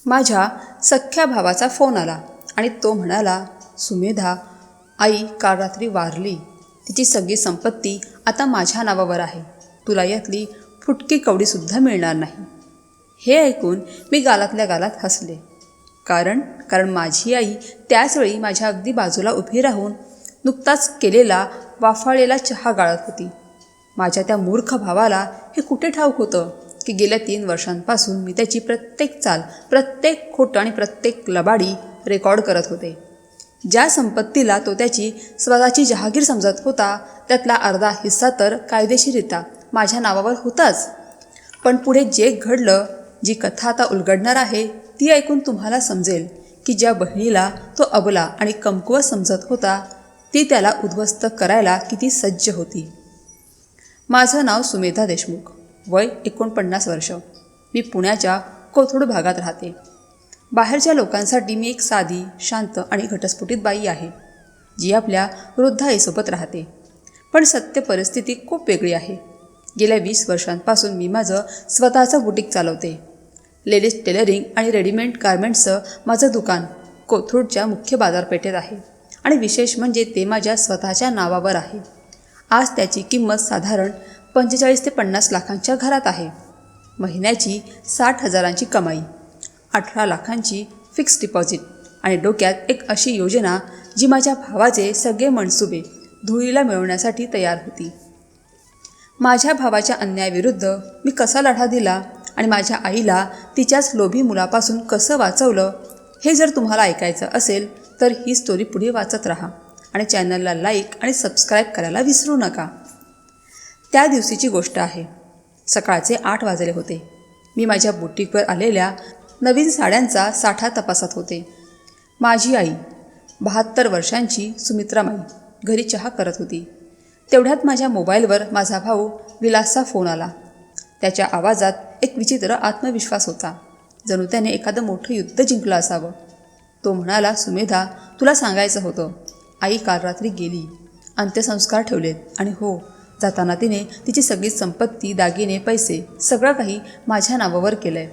माझ्या सख्ख्या भावाचा फोन आला आणि तो म्हणाला, सुमेधा, आई काल रात्री वारली. तिची सगळी संपत्ती आता माझ्या नावावर आहे. तुला यातली फुटकी कवडीसुद्धा मिळणार नाही. हे ऐकून मी गालातल्या गालात हसले. कारण माझी आई त्याचवेळी माझ्या अगदी बाजूला उभी राहून नुकताच केलेला वाफाळलेला चहा गाळत होती. माझ्या त्या मूर्ख भावाला हे कुठे ठाऊक होतं की गेल्या 3 वर्षांपासून मी त्याची प्रत्येक चाल, प्रत्येक खोटं आणि प्रत्येक लबाडी रेकॉर्ड करत होते. ज्या संपत्तीला तो त्याची स्वतःची जहागीर समजत होता त्यातला अर्धा हिस्सा तर कायदेशीररित्या माझ्या नावावर होताच. पण पुढे जे घडलं, जी कथा आता उलगडणार आहे ती ऐकून तुम्हाला समजेल की ज्या बहिणीला तो अबला आणि कमकुवत समजत होता ती त्याला उद्ध्वस्त करायला किती सज्ज होती. माझं नाव सुमेधा देशमुख, वय 49 वर्ष. मी पुण्याच्या कोथरूड भागात राहते. बाहेरच्या लोकांसाठी मी एक साधी, शांत आणि घटस्फोटित बाई आहे जी आपल्या वृद्ध आईसोबत राहते. पण सत्य परिस्थिती खूप वेगळी आहे. गेल्या 20 वर्षांपासून मी माझं स्वतःचं बुटीक चालवते. लेडीज टेलरिंग आणि रेडीमेड गारमेंट्सचं माझं दुकान कोथरूडच्या मुख्य बाजारपेठेत आहे आणि विशेष म्हणजे ते माझ्या स्वतःच्या नावावर आहे. आज त्याची किंमत साधारण 45 ते 50 लाखांच्या घरात आहे. महिन्याची 60,000ची कमाई, 18 लाखांची फिक्स डिपॉझिट आणि डोक्यात एक अशी योजना जी माझ्या भावाचे सगळे मनसुबे धुळीला मिळवण्यासाठी तयार होती. माझ्या भावाच्या अन्यायाविरुद्ध मी कसा लढा दिला आणि माझ्या आईला तिच्याच लोभी मुलापासून कसं वाचवलं हे जर तुम्हाला ऐकायचं असेल तर ही स्टोरी पुढे वाचत राहा आणि चॅनलला लाईक आणि सबस्क्राईब करायला विसरू नका. त्या दिवशीची गोष्ट आहे. सकाळचे 8 वाजले होते. मी माझ्या बुटीकवर आलेल्या नवीन साड्यांचा साठा तपासत होते. माझी आई 72 वर्षांची सुमित्रामाई घरी चहा करत होती. तेवढ्यात माझ्या मोबाईलवर माझा भाऊ विलासचा फोन आला. त्याच्या आवाजात एक विचित्र आत्मविश्वास होता, जणू त्याने एखादं मोठं युद्ध जिंकलं असावं. तो म्हणाला, सुमेधा, तुला सांगायचं होतं. आई काल रात्री गेली. अंत्यसंस्कार ठेवलेत आणि हो, जाताना तिने तिची सगळी संपत्ती, दागिने, पैसे सगळं काही माझ्या नावावर केलं आहे.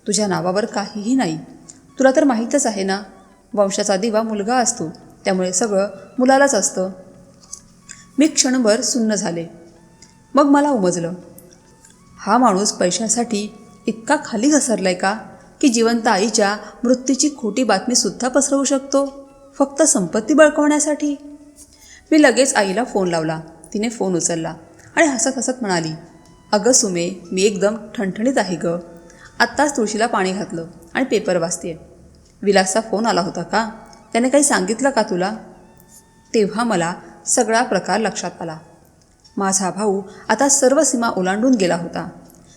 तुझ्या नावावर काहीही नाही. तुला तर माहीतच आहे ना, वंशाचा दिवा मुलगा असतो, त्यामुळे सगळं मुलालाच असतं. मी क्षणभर सुन्न झाले. मग मला उमजलं, हा माणूस पैशासाठी इतका खाली घसरलाय का की जिवंत आईच्या मृत्यूची खोटी बातमीसुद्धा पसरवू शकतो फक्त संपत्ती बळकावण्यासाठी. मी लगेच आईला फोन लावला. तिने फोन उचलला आणि हसत हसत म्हणाली, अगं सुमे, मी एकदम ठणठणीत आहे गं. आत्ताच तुळशीला पाणी घातलं आणि पेपर वाचते. विलासचा फोन आला होता का? त्याने काही सांगितलं का तुला? तेव्हा मला सगळा प्रकार लक्षात आला. माझा भाऊ आता सर्व सीमा ओलांडून गेला होता.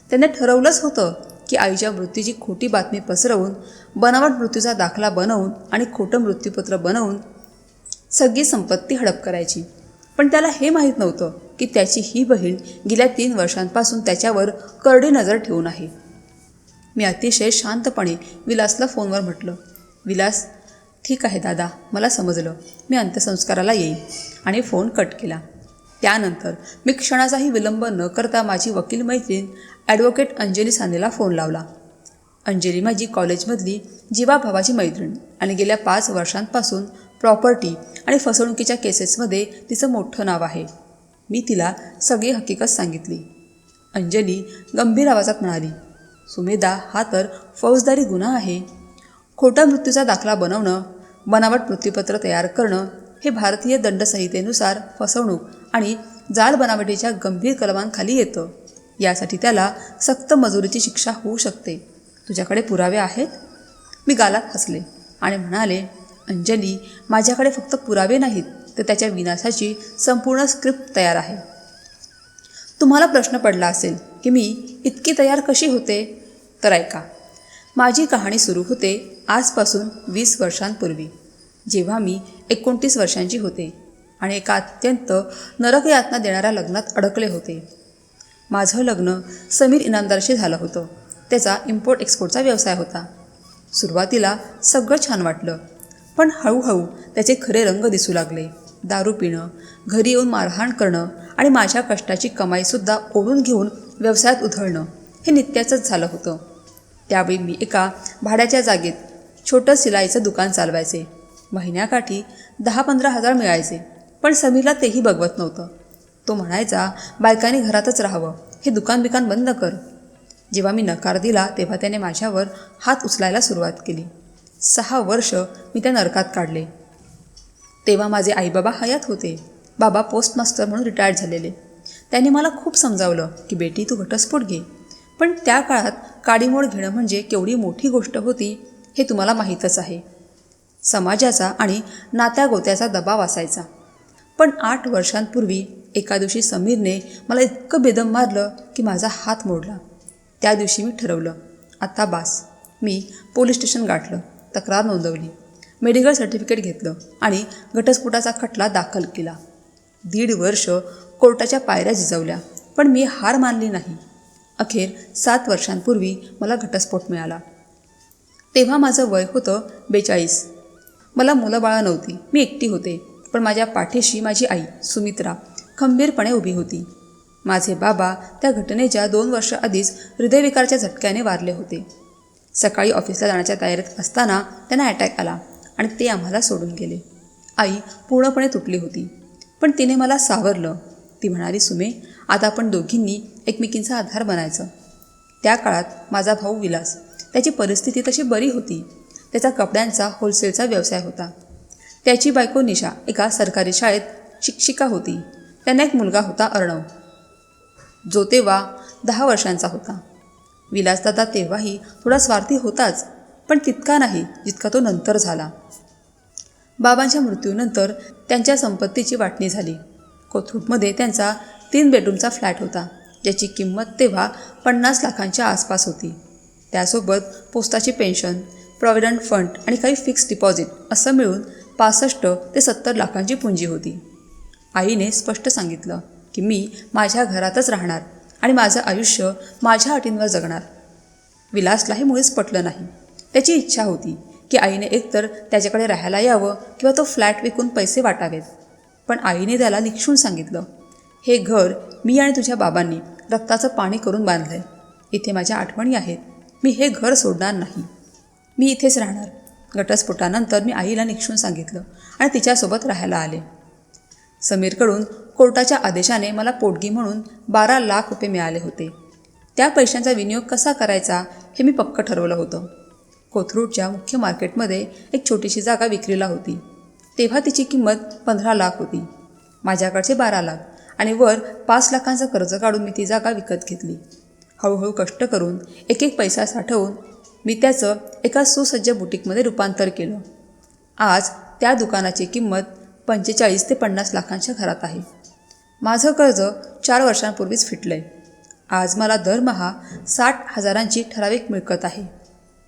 त्याने ठरवलंच होतं की आईच्या मृत्यूची खोटी बातमी पसरवून, बनावट मृत्यूचा दाखला बनवून आणि खोटं मृत्यूपत्र बनवून सगळी संपत्ती हडप करायची. पण त्याला हे माहीत नव्हतं की त्याची ही बहीण गेल्या 3 वर्षांपासून त्याच्यावर करडी नजर ठेवून आहे. मी अतिशय शांतपणे विलासला फोनवर म्हटलं, विलास, ठीक आहे दादा, मला समजलं. मी अंत्यसंस्काराला येईन आणि फोन कट केला. त्यानंतर मी क्षणाचाही विलंब न करता माझी वकील मैत्रीण ॲडव्होकेट अंजली सानेला फोन लावला. अंजली माझी कॉलेजमधली जीवाभावाची मैत्रीण आणि गेल्या 5 वर्षांपासून प्रॉपर्टी आणि फसवणुकीच्या केसेसमध्ये तिचं मोठं नाव आहे. मी तिला सगळी हकीकत सांगितली. अंजली गंभीर आवाजात म्हणाली, सुमेधा, हा तर फौजदारी गुन्हा आहे. खोटा मृत्यूचा दाखला बनवणं, बनावट मृत्यूपत्र तयार करणं हे भारतीय दंडसंहितेनुसार फसवणूक आणि जाळ बनावटीच्या गंभीर कलमांखाली येतं. यासाठी त्याला सक्त मजुरीची शिक्षा होऊ शकते. तुझ्याकडे पुरावे आहेत? मी गालात हसले आणि म्हणाले, अंजली, माझ्याकडे फक्त पुरावे नाहीत तर त्याच्या विनाशाची संपूर्ण स्क्रिप्ट तयार आहे. तुम्हाला प्रश्न पडला असेल की मी इतकी तयार कशी होते? तर ऐका. माझी कहाणी सुरू होते आजपासून 20 वर्षांपूर्वी, जेव्हा मी 29 वर्षांची होते आणि एका अत्यंत नरकयातना देणाऱ्या लग्नात अडकले होते. माझं लग्न समीर इनामदारशी झालं होतं. त्याचा इम्पोर्ट एक्सपोर्टचा व्यवसाय होता. सुरुवातीला सगळं छान वाटलं, पण हळूहळू त्याचे खरे रंग दिसू लागले. दारू पिणं, घरी येऊन मारहाण करणं आणि माझ्या कष्टाची कमाईसुद्धा ओढून घेऊन व्यवसायात उधळणं हे नित्याचंच झालं होतं. त्यावेळी मी एका भाड्याच्या जागेत छोटं सिलाईचं दुकान चालवायचे. महिन्याकाठी 10-15 हजार मिळायचे. पण समीरला तेही बघवत नव्हतं. तो म्हणायचा, बायकांनी घरातच राहावं, हे दुकान बंद कर. जेव्हा मी नकार दिला तेव्हा त्याने माझ्यावर हात उचलायला सुरुवात केली. 6 वर्ष मी त्या नरकात काढले. तेव्हा माझे आईबाबा हयात होते. बाबा पोस्टमास्टर म्हणून रिटायर्ड झालेले. त्यांनी मला खूप समजावलं की बेटी तू घटस्फोट घे. पण त्या काळात काडीमोड घेणं म्हणजे केवढी मोठी गोष्ट होती हे तुम्हाला माहीतच आहे. समाजाचा आणि नात्यागोत्याचा दबाव असायचा. पण 8 वर्षांपूर्वी एका दिवशी समीरने मला इतकं बेदम मारलं की माझा हात मोडला. त्या दिवशी मी ठरवलं, आता बास. मी पोलीस स्टेशन गाठलं, तक्रार नोंदवली, मेडिकल सर्टिफिकेट घेतलं आणि घटस्फोटाचा खटला दाखल केला. 1.5 वर्ष कोर्टाच्या पायऱ्या झिजवल्या, पण मी हार मानली नाही. अखेर 7 वर्षांपूर्वी मला घटस्फोट मिळाला. तेव्हा माझं वय होतं 42. मला मुलंबाळं नव्हती. मी एकटी होते. पण माझ्या पाठीशी माझी आई सुमित्रा खंबीरपणे उभी होती. माझे बाबा त्या घटनेच्या 2 वर्ष आधीच हृदयविकारच्या झटक्याने वारले होते. सकाळी ऑफिसला जाण्याच्या तयारीत असताना त्यांना अटॅक आला आणि ते आम्हाला सोडून गेले. आई पूर्णपणे तुटली होती. पण तिने मला सावरलं. ती म्हणाली, सुमे, आता आपण दोघींनी एकमेकींचा आधार बनायचं. त्या काळात माझा भाऊ विलास, त्याची परिस्थिती तशी बरी होती. त्याचा कपड्यांचा होलसेलचा व्यवसाय होता. त्याची बायको निशा एका सरकारी शाळेत शिक्षिका होती. त्यांना एक मुलगा होता अर्णव, जो तेव्हा 10 वर्षांचा होता. विलासदादा तेव्हाही थोडा स्वार्थी होताच, पण तितका नाही जितका तो नंतर झाला. बाबांच्या मृत्यूनंतर त्यांच्या संपत्तीची वाटणी झाली. कोथरूडमध्ये त्यांचा 3 बेडरूमचा फ्लॅट होता, ज्याची किंमत तेव्हा 50 लाखांच्या आसपास होती. त्यासोबत पोस्टाची पेन्शन, प्रॉव्हिडंट फंड आणि काही फिक्स डिपॉझिट असं मिळून 65 ते 70 लाखांची पुंजी होती. आईने स्पष्ट सांगितलं की मी माझ्या घरातच राहणार आणि माझं आयुष्य माझ्या अटींवर जगणार. विलासला हे मुळीच पटलं नाही. त्याची इच्छा होती की आईने एकतर त्याच्याकडे राहायला यावं किंवा तो फ्लॅट विकून पैसे वाटावेत. पण आईने त्याला निक्षून सांगितलं, हे घर मी आणि तुझ्या बाबांनी रक्ताचं पाणी करून बांधलं आहे. इथे माझ्या आठवणी आहेत. मी हे घर सोडणार नाही. मी इथेच राहणार. घटस्फोटानंतर मी आईला निक्षून सांगितलं आणि तिच्यासोबत राहायला आले. समीरकडून कोर्टाच्या आदेशाने मला पोटगी म्हणून 12 लाख रुपये मिळाले होते. त्या पैशांचा विनियोग कसा करायचा हे मी पक्क ठरवलं होतं. कोथरूडच्या मुख्य मार्केटमध्ये एक छोटीशी जागा विक्रीला होती. तेव्हा तिची किंमत 15 लाख होती. माझ्याकडचे 12 लाख आणि वर 5 लाखांचं कर्ज काढून मी ती जागा विकत घेतली. हळूहळू कष्ट करून एक पैसा साठवून मी त्याचं एका सुसज्ज बुटीकमध्ये रूपांतर केलं. आज त्या दुकानाची किंमत 45 ते 50 लाखांच्या घरात आहे. माझं कर्ज 4 वर्षांपूर्वीच फिटलंय. आज मला दरमहा 60,000ची ठराविक मिळकत आहे.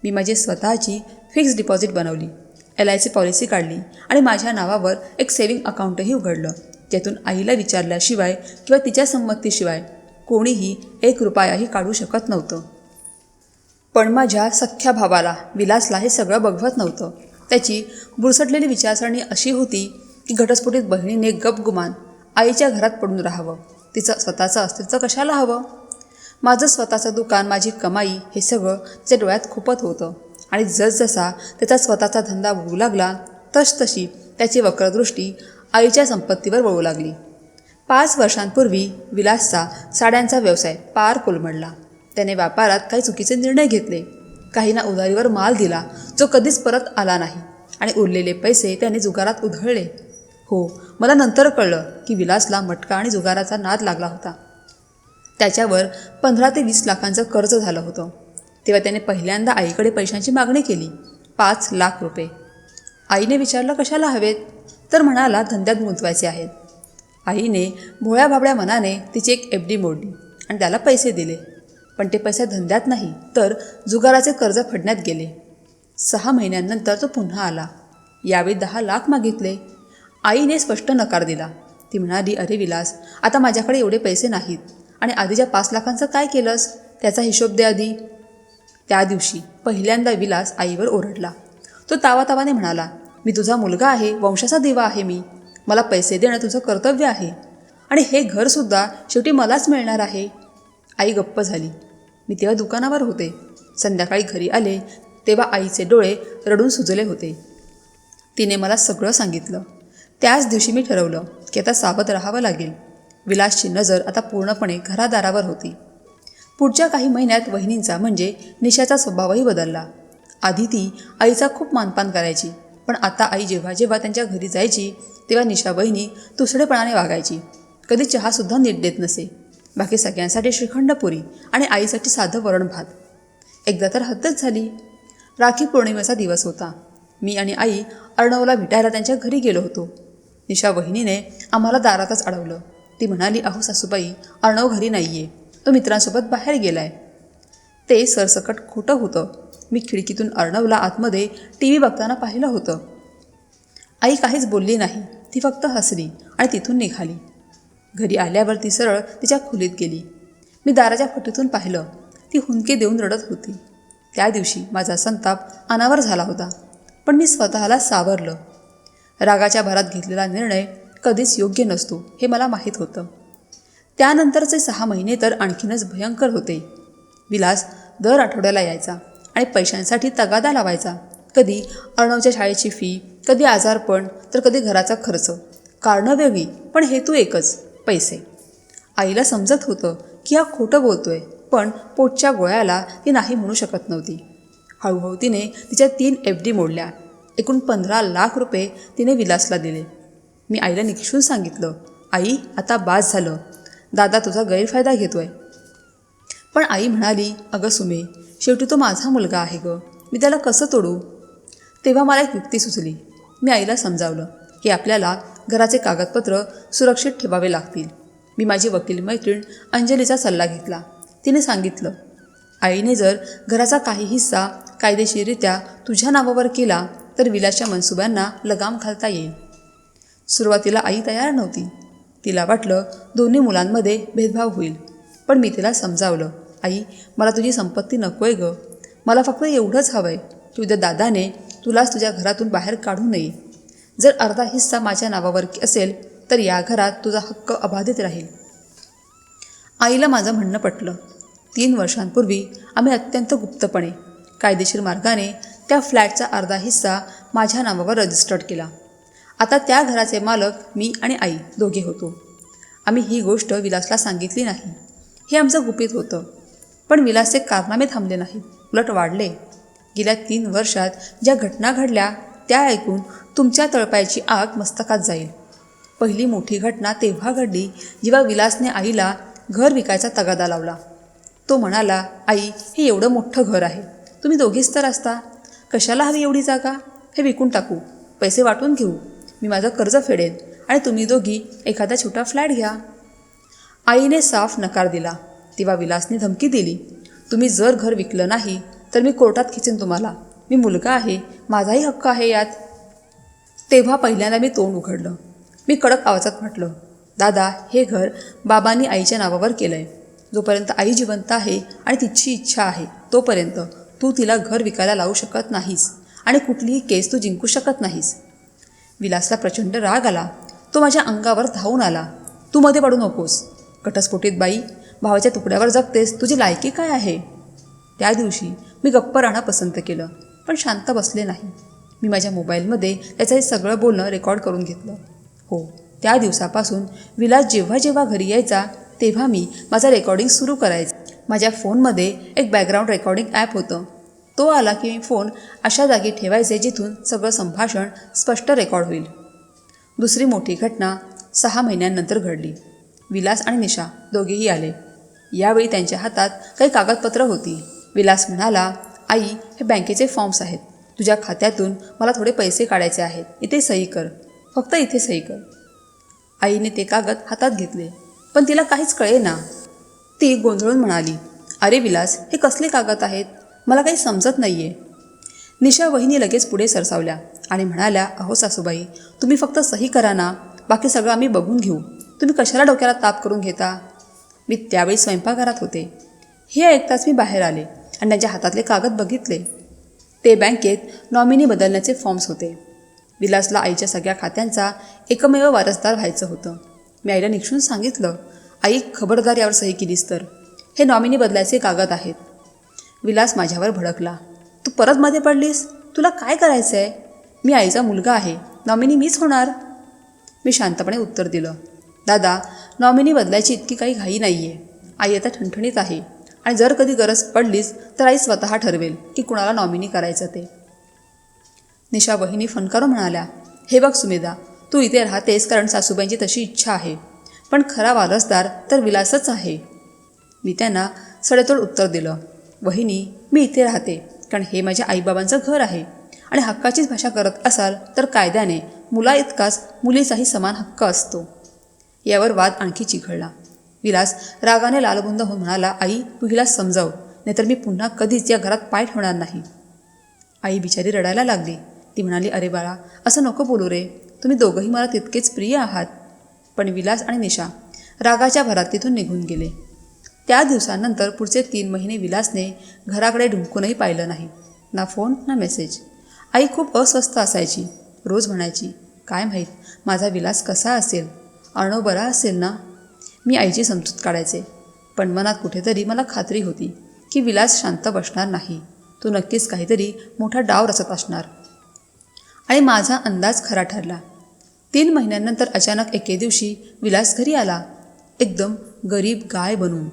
मी माझी स्वतःची फिक्स डिपॉझिट बनवली, LIC पॉलिसी काढली आणि माझ्या नावावर एक सेव्हिंग अकाउंटही उघडलं, ज्यातून आईला विचारल्याशिवाय किंवा तिच्या संमतीशिवाय कोणीही 1 रुपयाही काढू शकत नव्हतं. पण माझ्या सख्ख्या भावाला विलासला हे सगळं बघवत नव्हतं. त्याची बुरसटलेली विचारसरणी अशी होती की घटस्फोटित बहिणीने गपगुमान आईच्या घरात पडून राहावं. तिचं स्वतःचं अस्तित्व कशाला हवं? माझं स्वतःचं दुकान, माझी कमाई हे सगळं त्याच्या डोळ्यात खुपत होतं. आणि जसजसा त्याचा स्वतःचा धंदा वळू लागला तसतशी त्याची वक्रदृष्टी आईच्या संपत्तीवर वळू लागली. 5 वर्षांपूर्वी विलासचा साड्यांचा व्यवसाय पार कोलमडला. त्याने व्यापारात काही चुकीचे निर्णय घेतले. काहींना उधारीवर माल दिला जो कधीच परत आला नाही आणि उरलेले पैसे त्याने जुगारात उधळले. हो, मला नंतर कळलं की विलासला मटका आणि जुगाराचा नाद लागला होता. त्याच्यावर 15 ते 20 लाखांचं कर्ज झालं होतं. तेव्हा त्याने पहिल्यांदा आईकडे पैशांची मागणी केली, 5 लाख रुपये. आईने विचारलं कशाला हवेत, तर म्हणाला धंद्यात गुंतवायचे आहेत. आईने भोळ्या भाबड्या मनाने तिची एक FD मोडली आणि त्याला पैसे दिले. पण ते पैसे धंद्यात नाही तर जुगाराचे कर्ज फेडण्यात गेले. 6 महिन्यांनंतर तो पुन्हा आला. यावेळी 10 लाख मागितले. आईने स्पष्ट नकार दिला. ती म्हणाली, अरे विलास, आता माझ्याकडे एवढे पैसे नाहीत आणि आधीच्या 5 लाखांचं काय केलंस, त्याचा हिशोब दे आधी. त्या दिवशी पहिल्यांदा विलास आईवर ओरडला. तो तावातावाने म्हणाला, मी तुझा मुलगा आहे, वंशाचा दिवा आहे मी. मला पैसे देणं तुझं कर्तव्य आहे आणि हे घरसुद्धा शेवटी मलाच मिळणार आहे. आई गप्प झाली. मी तेव्हा दुकानावर होते. संध्याकाळी घरी आले तेव्हा आईचे डोळे रडून सुजले होते. तिने मला सगळं सांगितलं. त्याच दिवशी मी ठरवलं की आता सावध राहावं लागेल. विलासची नजर आता पूर्णपणे घरादारावर होती. पुढच्या काही महिन्यात वहिनींचा म्हणजे निशाचा स्वभावही बदलला. आधी ती आईचा खूप मानपान करायची, पण आता आई जेव्हा जेव्हा त्यांच्या घरी जायची तेव्हा निशा वहिनी तुसडेपणाने वागायची. कधी चहासुद्धा नीट देत नसे. बाकी सगळ्यांसाठी श्रीखंड पुरी आणि आईसाठी साधं वरण भात. एकदा तर हद्दच झाली. राखी पौर्णिमेचा दिवस होता. मी आणि आई अर्णवला भेटायला त्यांच्या घरी गेलो होतो. निशा वहिनीने आम्हाला दारातच अडवलं. ती म्हणाली, अहो सासूबाई, अर्णव घरी नाहीये, तो मित्रांसोबत बाहेर गेलाय. ते सरसकट खोटं होतं. मी खिडकीतून अर्णवला आतमध्ये TV बघताना पाहिलं होतं. आई काहीच बोलली नाही. ती फक्त हसली आणि तिथून निघाली. घरी आल्यावर ती सरळ तिच्या खोलीत गेली. मी दाराच्या फटीतून पाहिलं. ती हुंदके देऊन रडत होती. त्या दिवशी माझा संताप अनावर झाला होता, पण मी स्वतःला सावरलं. रागाच्या भरात घेतलेला निर्णय कधीच योग्य नसतो हे मला माहीत होतं. त्यानंतरचे 6 महिने तर आणखीनच भयंकर होते. विलास दर आठवड्याला यायचा आणि पैशांसाठी तगादा लावायचा. कधी अर्णवच्या शाळेची फी, कधी आजारपण, तर कधी घराचा खर्च. कारणं वेगळी पण हेतू एकच, पैसे. आईला समजत होतं की हा खोटं बोलतोय, पण पोटच्या गोळ्याला ती नाही म्हणू शकत नव्हती. हळूहळू तिने तिच्या 3 FD मोडल्या. एकूण 15 लाख रुपये तिने विलासला दिले. मी आईला निक्षून सांगितलं, आई आता बास झालं, दादा तुझा गैरफायदा घेतोय. पण आई म्हणाली, अगं सुमे, शेवटी तो माझा मुलगा आहे गं, मी त्याला कसं तोडू. तेव्हा मला एक युक्ती सुचली. मी आईला समजावलं की आपल्याला घराचे कागदपत्र सुरक्षित ठेवावे लागतील. मी माझी वकील मैत्रीण अंजलीचा सल्ला घेतला. तिने सांगितलं, आईने जर घराचा काही हिस्सा कायदेशीररित्या तुझ्या नावावर केला तर विलासच्या मनसुब्यांना लगाम घालता येईल. सुरुवातीला आई तयार नव्हती. तिला वाटलं दोन्ही मुलांमध्ये भेदभाव होईल. पण मी तिला समजावलं, आई, मला तुझी संपत्ती नकोय गं, मला फक्त एवढंच हवं आहे की उद्या दादाने तुलाच तुझ्या घरातून बाहेर काढू नये. जर अर्धा हिस्सा माझ्या नावावर असेल तर या घरात तुझा हक्क अबाधित राहील. आईला माझं म्हणणं पटलं. 3 वर्षांपूर्वी आम्ही अत्यंत गुप्तपणे कायदेशीर मार्गाने त्या फ्लॅटचा अर्धा हिस्सा माझ्या नावावर रजिस्टर्ड केला. आता त्या घराचे मालक मी आणि आई दोघे होतो. आम्ही ही गोष्ट विलासला सांगितली नाही. हे आमचं गुपित होतं. पण विलासचे कारनामे थांबले नाहीत, उलट वाढले. गेल्या 3 वर्षात ज्या घटना घडल्या त्या ऐकून तुमच्या तळपायाची आग मस्तकात जाईल. पहिली मोठी घटना तेव्हा घडली जेव्हा विलासने आईला घर विकायचा तगादा लावला. तो म्हणाला, आई, हे एवढं मोठं घर आहे, तुम्ही दोघीच तर असता, कशाला हवी एवढी जागा, हे विकून टाकू, पैसे वाटून घेऊ, मी माझं कर्ज फेडेन आणि तुम्ही दोघी एखादा छोटा फ्लॅट घ्या. आईने साफ नकार दिला. तेव्हा विलासने धमकी दिली, तुम्ही जर घर विकलं नाही तर मी कोर्टात खिचेन तुम्हाला, मी मुलगा आहे, माझाही हक्क आहे यात. तेव्हा पहिल्यांदा मी तोंड उघडलं. मी कडक आवाजात म्हटलं, दादा, हे घर बाबांनी आईच्या नावावर केलं आहे. जोपर्यंत आई जिवंत आहे आणि तिची इच्छा आहे तोपर्यंत तू तिला घर विकायला लावू शकत नाहीस आणि कुठलीही केस तू जिंकू शकत नाहीस. विलासला प्रचंड राग आला. तो माझ्या अंगावर धावून आला. तू मध्ये पडू नकोस, घटस्फोटीत बाई, भावाच्या तुकड्यावर जगतेस, तुझी लायकी काय आहे. त्या दिवशी मी गप्प राहणं पसंत केलं, पण शांत बसले नाही. मी माझ्या मोबाईलमध्ये त्याचं हे सगळं बोलणं रेकॉर्ड करून घेतलं. हो, त्या दिवसापासून विलास जेव्हा जेव्हा घरी यायचा तेव्हा मी माझा रेकॉर्डिंग सुरू करायचे. माझ्या फोनमध्ये एक बॅकग्राऊंड रेकॉर्डिंग ॲप होतं. तो आला की मी फोन अशा जागी ठेवायचे जिथून सगळं संभाषण स्पष्ट रेकॉर्ड होईल. दुसरी मोठी घटना 6 महिन्यांनंतर घडली. विलास आणि निशा दोघेही आले. यावेळी त्यांच्या हातात काही कागदपत्र होती. विलास म्हणाला, आई, हे बँकेचे फॉर्म्स आहेत, तुझ्या खात्यातून मला थोडे पैसे काढायचे आहेत, इथे सही कर, फक्त इथे सही कर. आईने ते कागद हातात घेतले, पण तिला काहीच कळेना. ती गोंधळून म्हणाली, अरे विलास, हे कसले कागद आहेत, मला काही समजत नाही आहे. निशा वहिनी लगेच पुढे सरसावल्या आणि म्हणाल्या, अहो सासूबाई, तुम्ही फक्त सही करा ना, बाकी सगळं आम्ही बघून घेऊ, तुम्ही कशाला डोक्याला ताप करून घेता. मी त्यावेळी स्वयंपाकघरात होते. हे ऐकताच मी बाहेर आले आणि त्यांच्या हातातले कागद बघितले. ते बँकेत नॉमिनी बदलण्याचे फॉर्म्स होते. विलासला आईच्या सगळ्या खात्यांचा एकमेव वारसदार व्हायचं होतं. मी आईला निक्षून सांगितलं, आई, खबरदार यावर सही केलीस तर, हे नॉमिनी बदलायचे कागद आहेत. विलास माझ्यावर भडकला. तू परत मध्ये पडलीस? तुला काय करायचं आहे? मी आईचा मुलगा आहे, नॉमिनी मीच होणार. मी शांतपणे उत्तर दिलं. दादा, नॉमिनी बदलायची इतकी काही घाई नाही आहे. आई आता ठणठणीत आहे आणि जर कधी गरज पडलीच तर आई स्वतः ठरवेल की कुणाला नॉमिनी करायचं ते. निशा वहिनी फणकारून म्हणाल्या, हे बघ सुमेधा, तू इथे राहतेस कारण सासूबाईंची तशी इच्छा आहे, पण खरा वारसदार तर विलासच आहे. मी त्यांना सडेतोड उत्तर दिलं. वहिनी, मी इथे राहते कारण हे माझ्या आईबाबांचं घर आहे आणि हक्काचीच भाषा करत असाल तर कायद्याने मुला इतकाच मुलीचाही समान हक्क असतो. यावर वाद आणखी चिघळला. विलास रागाने लालबुंद होऊन म्हणाला, आई तू हिला समजाव, नाहीतर मी पुन्हा कधीच या घरात पाय ठेवणार नाही. आई बिचारी रडायला लागली. ती म्हणाली, अरे बाळा, असं नको बोलू रे, तुम्ही दोघंही मला तितकेच प्रिय आहात. पण विलास आणि निशा रागाच्या भरात तिथून निघून गेले. त्या दिवसानंतर पुढचे 3 महिने विलासने घराकडे ढुंकूनही पाहिलं नाही. ना फोन ना मेसेज. आई खूप अस्वस्थ असायची. रोज म्हणायची, काय माहीत माझा विलास कसा असेल, अर्णव बरा असेल ना. मी आईची समजूत काढायचे, पण मनात कुठेतरी मला खात्री होती की विलास शांत बसणार नाही. तो नक्कीच काहीतरी मोठा डाव रचत असणार. आणि माझा अंदाज खरा ठरला. 3 महिन्यांनंतर अचानक एके दिवशी विलास घरी आला, एकदम गरीब गाय बनून.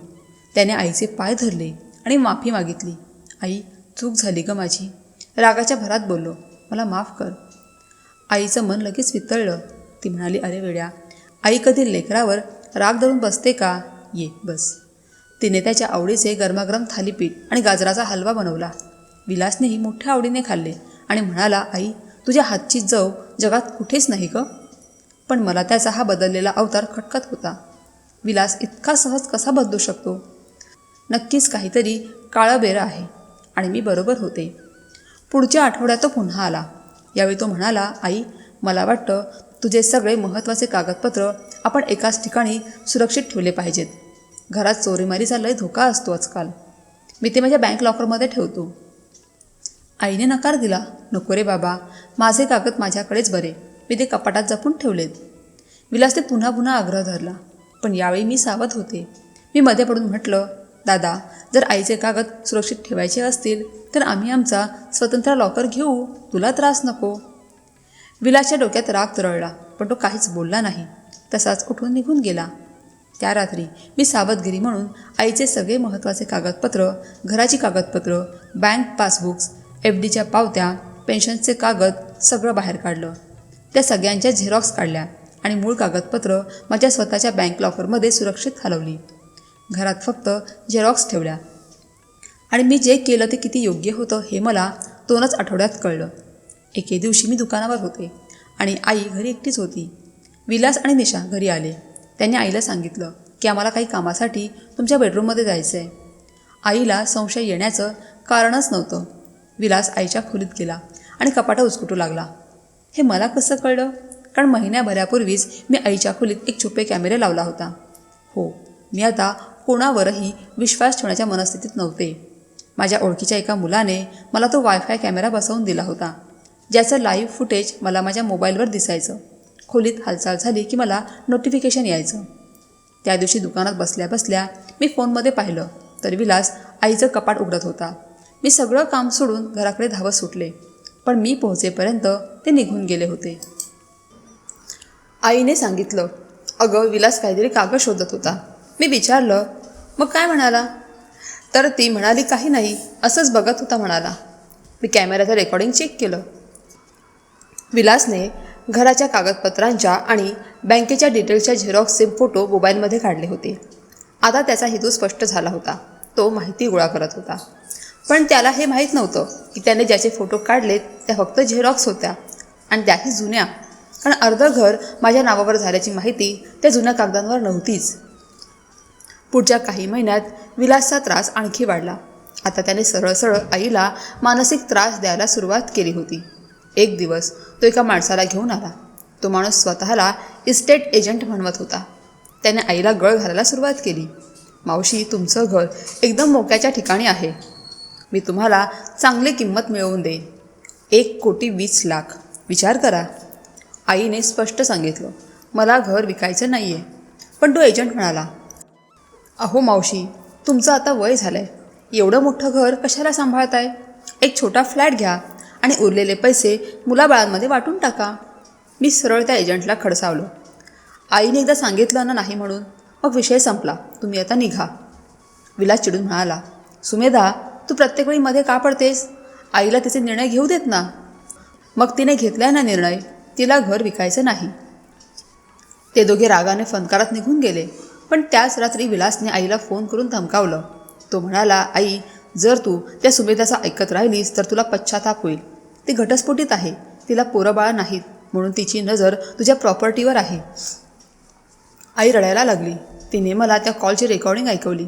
त्याने आईचे पाय धरले आणि माफी मागितली. आई, चूक झाली ग माझी. रागाच्या भरात बोललो, मला माफ कर. आईचं मन लगेच वितळलं. ती म्हणाली, अरे वेड्या, आई कधी लेकरावर राग धरून बसते का? ये बस. तिने त्याच्या आवडीचे गरमागरम थालीपीठ आणि गाजराचा हलवा बनवला. विलासनेही मोठ्या आवडीने खाल्ले आणि म्हणाला, आई तुझ्या हातची चव जगात कुठेच नाही ग. पण मला त्याचा हा बदललेला अवतार खटकत होता. विलास इतका सहज कसा बदलू शकतो? नक्कीच काहीतरी काळबेरं आहे. आणि मी बरोबर होते. पुढच्या आठवड्यात तो पुन्हा आला. यावेळी तो म्हणाला, आई मला वाटतं तुझे सगळे महत्त्वाचे कागदपत्र आपण एकाच ठिकाणी सुरक्षित ठेवले पाहिजेत. घरात चोरीमारीचा लय धोका असतो आजकाल. मी ते माझ्या बँक लॉकरमध्ये ठेवतो. आईने नकार दिला. नको रे बाबा, माझे कागद माझ्याकडेच बरे, मी ते कपाटात जपून ठेवलेत. विलासने पुन्हा पुन्हा आग्रह धरला, पण यावेळी मी सावध होते. मी मध्ये पडून म्हटलं, दादा, जर आईचे कागद सुरक्षित ठेवायचे असतील तर आम्ही आमचा स्वतंत्र लॉकर घेऊ, तुला त्रास नको. विलासच्या डोक्यात राग तरळला, पण तो काहीच बोलला नाही. तसाच उठून निघून गेला. त्या रात्री मी सावधगिरी म्हणून आईचे सगळे महत्त्वाचे कागदपत्र, घराची कागदपत्र, बँक पासबुक्स, FDच्या पावत्या, पेन्शनचे कागद सगळं बाहेर काढलं. त्या सगळ्यांच्या झेरॉक्स काढल्या आणि मूळ कागदपत्र माझ्या स्वतःच्या बँक लॉकरमध्ये सुरक्षित हलवली. घरात फक्त झेरॉक्स ठेवल्या. आणि मी जे केलं ते किती योग्य होतं हे मला 2च आठवड्यात कळलं. एके दिवशी मी दुकानावर होते आणि आई घरी एकटीच होती. विलास आणि निशा घरी आले. त्यांनी आईला सांगितलं की आम्हाला काही कामासाठी तुमच्या बेडरूममध्ये जायचं आहे. आईला संशय येण्याचं कारणच नव्हतं. विलास आईच्या खोलीत गेला आणि कपाटं उचकुटू लागला. हे मला कसं कळलं? कारण महिन्याभरापूर्वीच मी आईच्या खोलीत एक छुपे कॅमेरे लावला होता. हो, मी आता कोणावरही विश्वास ठेवण्याच्या मनस्थितीत नव्हते. माझ्या ओळखीच्या एका मुलाने मला तो वायफाय कॅमेरा बसवून दिला होता, ज्याचं लाईव्ह फुटेज मला माझ्या मोबाईलवर दिसायचं. खोलीत हालचाल झाली की मला नोटिफिकेशन यायचं. त्या दिवशी दुकानात बसल्या बसल्या मी फोनमध्ये पाहिलं तर विलास आईचं कपाट उघडत होता. मी सगळं काम सोडून घराकडे धावत सुटले, पण मी पोहोचेपर्यंत ते निघून गेले होते. आईने सांगितलं, अगं विलास काहीतरी कागद शोधत होता. मी विचारलं, मग काय म्हणाला? तर ती म्हणाली, काही नाही, असंच बघत होता म्हणाला. मी कॅमेऱ्याचं रेकॉर्डिंग चेक केलं. विलासने घराच्या कागदपत्रांच्या आणि बँकेच्या डिटेल्सच्या झेरॉक्सचे फोटो मोबाईलमध्ये काढले होते. आता त्याचा हेतू स्पष्ट झाला होता. तो माहिती गोळा करत होता. पण त्याला हे माहीत नव्हतं की त्याने ज्याचे फोटो काढलेत त्या फक्त झेरॉक्स होत्या आणि त्याही जुन्या. कारण अर्धं घर माझ्या नावावर झाल्याची माहिती त्या जुन्या कागदांवर नव्हतीच. पुढच्या काही महिन्यात विलासचा त्रास आणखी वाढला. आता त्याने सरळ सरळ आईला मानसिक त्रास द्यायला सुरुवात केली होती. एक दिवस तो एका माणसाला घेऊन आला. तो माणूस स्वतःला इस्टेट एजंट म्हणवत होता. त्याने आईला गळ घालायला सुरुवात केली. मावशी, तुमचं घर एकदम मोक्याच्या ठिकाणी आहे. मी तुम्हाला चांगली किंमत मिळवून देईन. 1,20,00,000. विचार करा. आईने स्पष्ट सांगितलं, मला घर विकायचं नाही आहे. पण तो एजंट म्हणाला, अहो मावशी, तुमचं आता वय झालं आहे. एवढं मोठं घर कशाला सांभाळताय? एक छोटा फ्लॅट घ्या आणि उरलेले पैसे मुलाबाळांमध्ये वाटून टाका. मी सरळ त्या एजंटला खडसावलं. आईने एकदा सांगितलं ना नाही म्हणून, मग विषय संपला. तुम्ही आता निघा. विलास चिडून म्हणाला, सुमेधा, तू प्रत्येक वेळी मध्ये का पडतेस? आईला तिचे निर्णय घेऊ देत ना. मग तिने घेतलाय ना निर्णय, तिला घर विकायचं नाही. ते दोघे रागाने फनकारत निघून गेले. पण त्याच रात्री विलासने आईला फोन करून धमकावलं. तो म्हणाला, आई, जर तू त्या सुमेधाचं ऐकत राहिलीस तर तुला पश्चाताप होईल. ती घटस्फोटीत आहे, तिला पोरंबाळं नाहीत, म्हणून तिची नजर तुझ्या प्रॉपर्टीवर आहे. आई रडायला लागली. तिने मला त्या कॉलची रेकॉर्डिंग ऐकवली.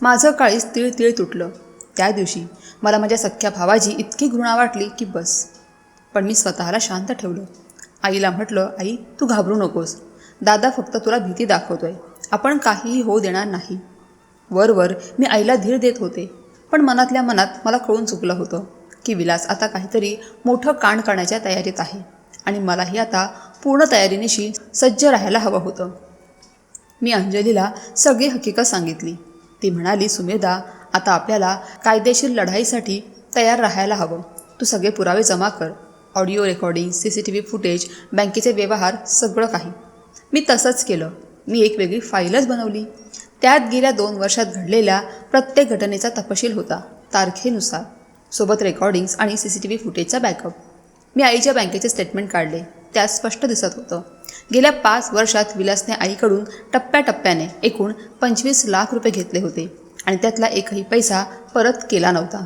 माझं काळीज तिळ तिळ तुटलं. त्या दिवशी मला माझ्या सख्ख्या भावाची इतकी घृणा वाटली की बस. पण मी स्वतःला शांत ठेवलं. आईला म्हटलं, आई, तू घाबरू नकोस. दादा फक्त तुला भीती दाखवतोय. आपण काहीही होऊ देणार नाही. वरवर मी आईला धीर देत होते. पण मनातल्या मनात मला कळून चुकलं होतं की विलास आता काहीतरी मोठं कांड करण्याच्या तयारीत आहे आणि मलाही आता पूर्ण तयारीनिशी सज्ज राहायला हवं होतं. मी अंजलीला सगळी हकीकत सांगितली. ती म्हणाली, सुमेधा, आता आपल्याला कायदेशीर लढाईसाठी तयार राहायला हवं. तू सगळे पुरावे जमा कर. ऑडिओ रेकॉर्डिंग, CCTV फुटेज, बँकेचे व्यवहार, सगळं काही. मी तसंच केलं. मी एक वेगळी फाईलच बनवली. त्यात गेल्या 2 वर्षात घडलेल्या प्रत्येक घटनेचा तपशील होता, तारखेनुसार, सोबत रेकॉर्डिंग्स आणि CCTV फुटेजचा बॅकअप. मी आईच्या बँकेचे स्टेटमेंट काढले. त्यात स्पष्ट दिसत होतं, गेल्या 5 वर्षात विलासने आईकडून टप्प्याटप्प्याने एकूण 25 लाख रुपये घेतले होते आणि त्यातला एकही पैसा परत केला नव्हता.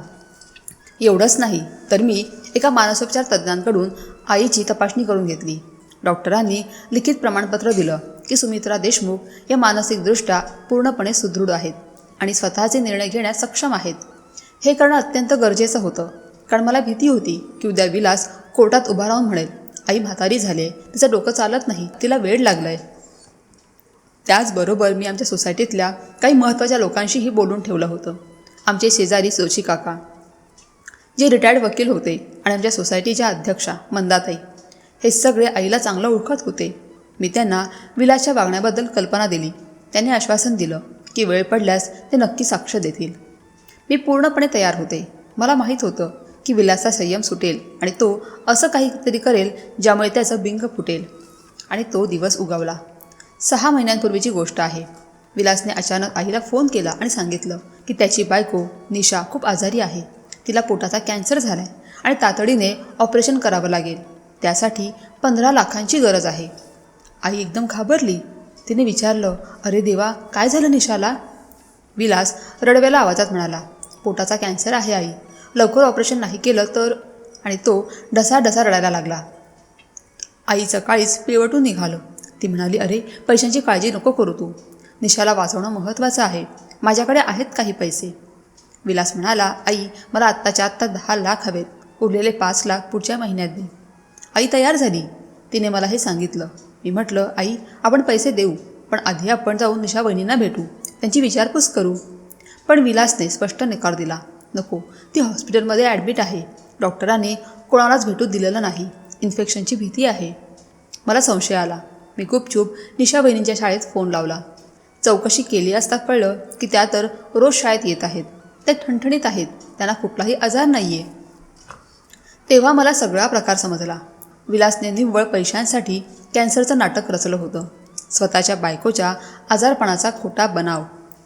एवढंच नाही तर मी एका मानसोपचार तज्ज्ञांकडून आईची तपासणी करून घेतली. डॉक्टरांनी लिखित प्रमाणपत्र दिलं की सुमित्रा देशमुख या मानसिकदृष्ट्या पूर्णपणे सुदृढ आहेत आणि स्वतःचे निर्णय घेण्यात सक्षम आहेत. हे करणं अत्यंत गरजेचं होतं, कारण मला भीती होती की उद्या विलास कोर्टात उभा राहून म्हणेल, आई म्हातारी झाले, तिचं डोकं चालत नाही, तिला वेड लागलंय. त्याचबरोबर मी आमच्या सोसायटीतल्या काही महत्त्वाच्या लोकांशीही बोलून ठेवलं होतं. आमचे शेजारी जोशी काका, जे रिटायर्ड वकील होते, आणि आमच्या सोसायटीच्या अध्यक्षा मंदाताई, हे सगळे आईला चांगलं ओळखत होते. मी त्यांना विलासच्या वागण्याबद्दल कल्पना दिली. त्यांनी आश्वासन दिलं की वेळ पडल्यास ते नक्की साक्ष देतील. मी पूर्णपणे तयार होते. मला माहीत होतं की विलासचा संयम सुटेल आणि तो असं काहीतरी करेल ज्यामुळे त्याचं बिंग फुटेल. आणि तो दिवस उगवला. 6 महिन्यांपूर्वीची गोष्ट आहे. विलासने अचानक आईला फोन केला आणि सांगितलं की त्याची बायको निशा खूप आजारी आहे. तिला पोटाचा कॅन्सर झाला आहे आणि तातडीने ऑपरेशन करावं लागेल. त्यासाठी 15 लाखांची गरज आहे. आई एकदम घाबरली. तिने विचारलं, अरे देवा, काय झालं निशाला? विलास रडवेला आवाजात म्हणाला, पोटाचा कॅन्सर आहे आई, लवकर ऑपरेशन नाही केलं तर. आणि तो ढसाढसा रडायला लागला. आईचं काळीज पिळवटून निघालं. ती म्हणाली, अरे, पैशांची काळजी नको करू तू. निशाला वाचवणं महत्त्वाचं आहे. माझ्याकडे आहेत काही पैसे. विलास म्हणाला, आई, मला आत्ताच्या आत्ता 10 लाख हवेत. उरलेले 5 लाख पुढच्या महिन्यात दे. आई तयार झाली. तिने मला हे सांगितलं. मी म्हटलं, आई, आपण पैसे देऊ, पण आधी आपण जाऊन निशा वहिनींना भेटू, त्यांची विचारपूस करू. पण विलासने स्पष्ट नकार दिला. नको, ती हॉस्पिटलमध्ये ॲडमिट आहे. डॉक्टरांनी कोणालाच भेटू दिलेलं नाही. इन्फेक्शनची भीती आहे. मला संशय आला. मी गुपचूप निशा वहिनींच्या शाळेत फोन लावला. चौकशी केली असता कळलं की त्या तर रोज शाळेत येत आहेत. त्या ठणठणीत आहेत. त्यांना कुठलाही आजार नाही आहे. तेव्हा मला सगळा प्रकार समजला. विलासने निव्वळ पैशांसाठी कॅन्सरचं नाटक रचलं होतं. स्वतःच्या बायकोच्या आजारपणाचा खोटा बनाव.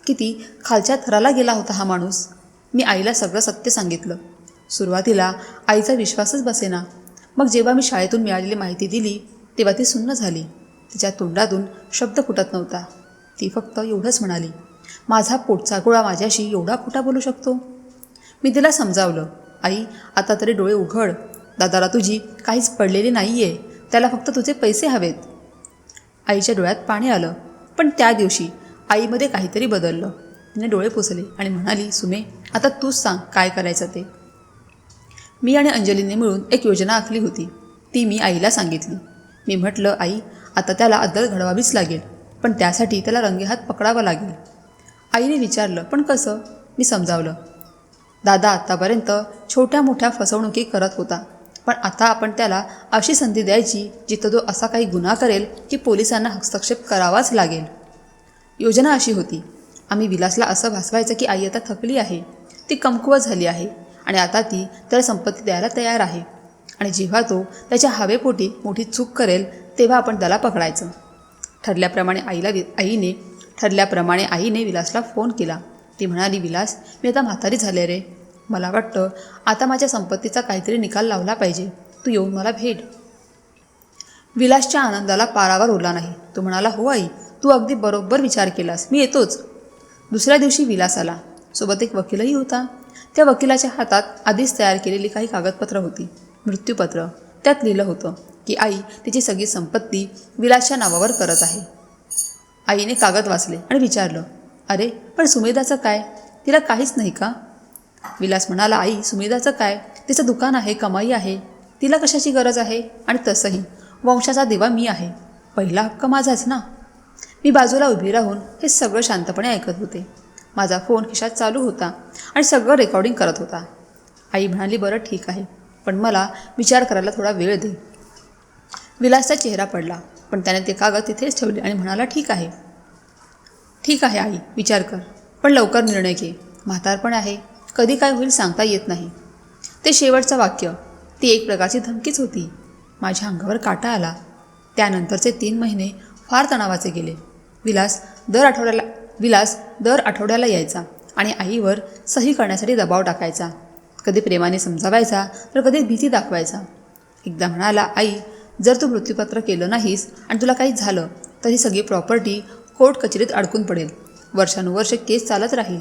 किती खालच्या थराला गेला होता हा माणूस. मी आईला सगळं सत्य सांगितलं. सुरुवातीला आईचा विश्वासच बसेना. मग जेव्हा मी शाळेतून मिळालेली माहिती दिली तेव्हा ती सुन्न झाली. तिच्या तोंडातून शब्द फुटत नव्हता. ती फक्त एवढंच म्हणाली, माझा पोटचा गोळा माझ्याशी एवढा खोटा बोलू शकतो? मी तिला समजावलं, आई, आता तरी डोळे उघड. दादाला तुझी काहीच पडलेली नाही आहे. त्याला फक्त तुझे पैसे हवेत. आईच्या डोळ्यात पाणी आलं. पण त्या दिवशी आईमध्ये काहीतरी बदललं. तिने डोळे पुसले आणि म्हणाली, सुमे, आता तूच सांग काय करायचं ते. मी आणि अंजलीने मिळून एक योजना आखली होती. ती मी आईला सांगितली. मी म्हटलं, आई, आता त्याला अद्दल घडवावीच लागेल, पण त्यासाठी त्याला रंगेहात पकडावं लागेल. आईने विचारलं, पण कसं? मी समजावलं. दादा आत्तापर्यंत छोट्या मोठ्या फसवणुकी करत होता, पण आता आपण त्याला अशी संधी द्यायची जिथं तो असा काही गुन्हा करेल की पोलिसांना हस्तक्षेप करावाच लागेल. योजना अशी होती, आम्ही विलासला असं भासवायचं की आई आता थकली आहे. ती कमकुवत झाली आहे आणि आता ती त्याला संपत्ती द्यायला तयार आहे. आणि जेव्हा तो त्याच्या हवेपोटी मोठी चूक करेल तेव्हा आपण त्याला पकडायचं. ठरल्याप्रमाणे आईने विलासला फोन केला. ती म्हणाली, विलास, मी आता म्हातारी झाले रे. मला वाटतं आता माझ्या संपत्तीचा काहीतरी निकाल लावला पाहिजे. तू येऊन मला भेट. विलासच्या आनंदाला पारावर उरला नाही. तो म्हणाला, हो आई, तू अगदी बरोबर विचार केलास, मी येतोच. दुसऱ्या दिवशी विलास आला. सोबत एक वकीलही होता. त्या वकिलाच्या हातात आधीच तयार केलेली काही कागदपत्र होती, मृत्यूपत्र. त्यात लिहिलं होतं की आई तिची सगळी संपत्ती विलासच्या नावावर करत आहे. आईने कागद वाचले आणि विचारलं, अरे पण सुमेधाचं काय? तिला काहीच नाही का? विलास म्हणाला, आई, सुमेधाचं काय? तिचं दुकान आहे, कमाई आहे, तिला कशाची गरज आहे? आणि तसंही वंशाचा दिवा मी आहे, पहिला हक्क माझाच ना. मी बाजूला उभी राहून हे सगळं शांतपणे ऐकत होते. माझा फोन खिशात चालू होता आणि सगळं रेकॉर्डिंग करत होता. आई म्हणाली, बरं ठीक आहे, पण मला विचार करायला थोडा वेळ दे. विलासचा चेहरा पडला, पण त्याने ते कागद तिथेच ठेवले आणि म्हणाला, ठीक आहे आई, विचार कर, पण लवकर निर्णय घे. म्हातारपण आहे, कधी काय होईल सांगता येत नाही. ते शेवटचं वाक्य ती एक प्रकारची धमकीच होती. माझ्या अंगावर काटा आला. त्यानंतरचे 3 महिने फार तणावाचे गेले. विलास दर आठवड्याला यायचा आणि आईवर सही करण्यासाठी दबाव टाकायचा. कधी प्रेमाने समजावायचा तर कधी भीती दाखवायचा. एकदा म्हणाला, आई, जर तू मृत्यूपत्र केलं नाहीस आणि तुला काही झालं तर ही सगळी प्रॉपर्टी कोर्ट कचेरीत अडकून पडेल. वर्षानुवर्ष केस चालत राहील.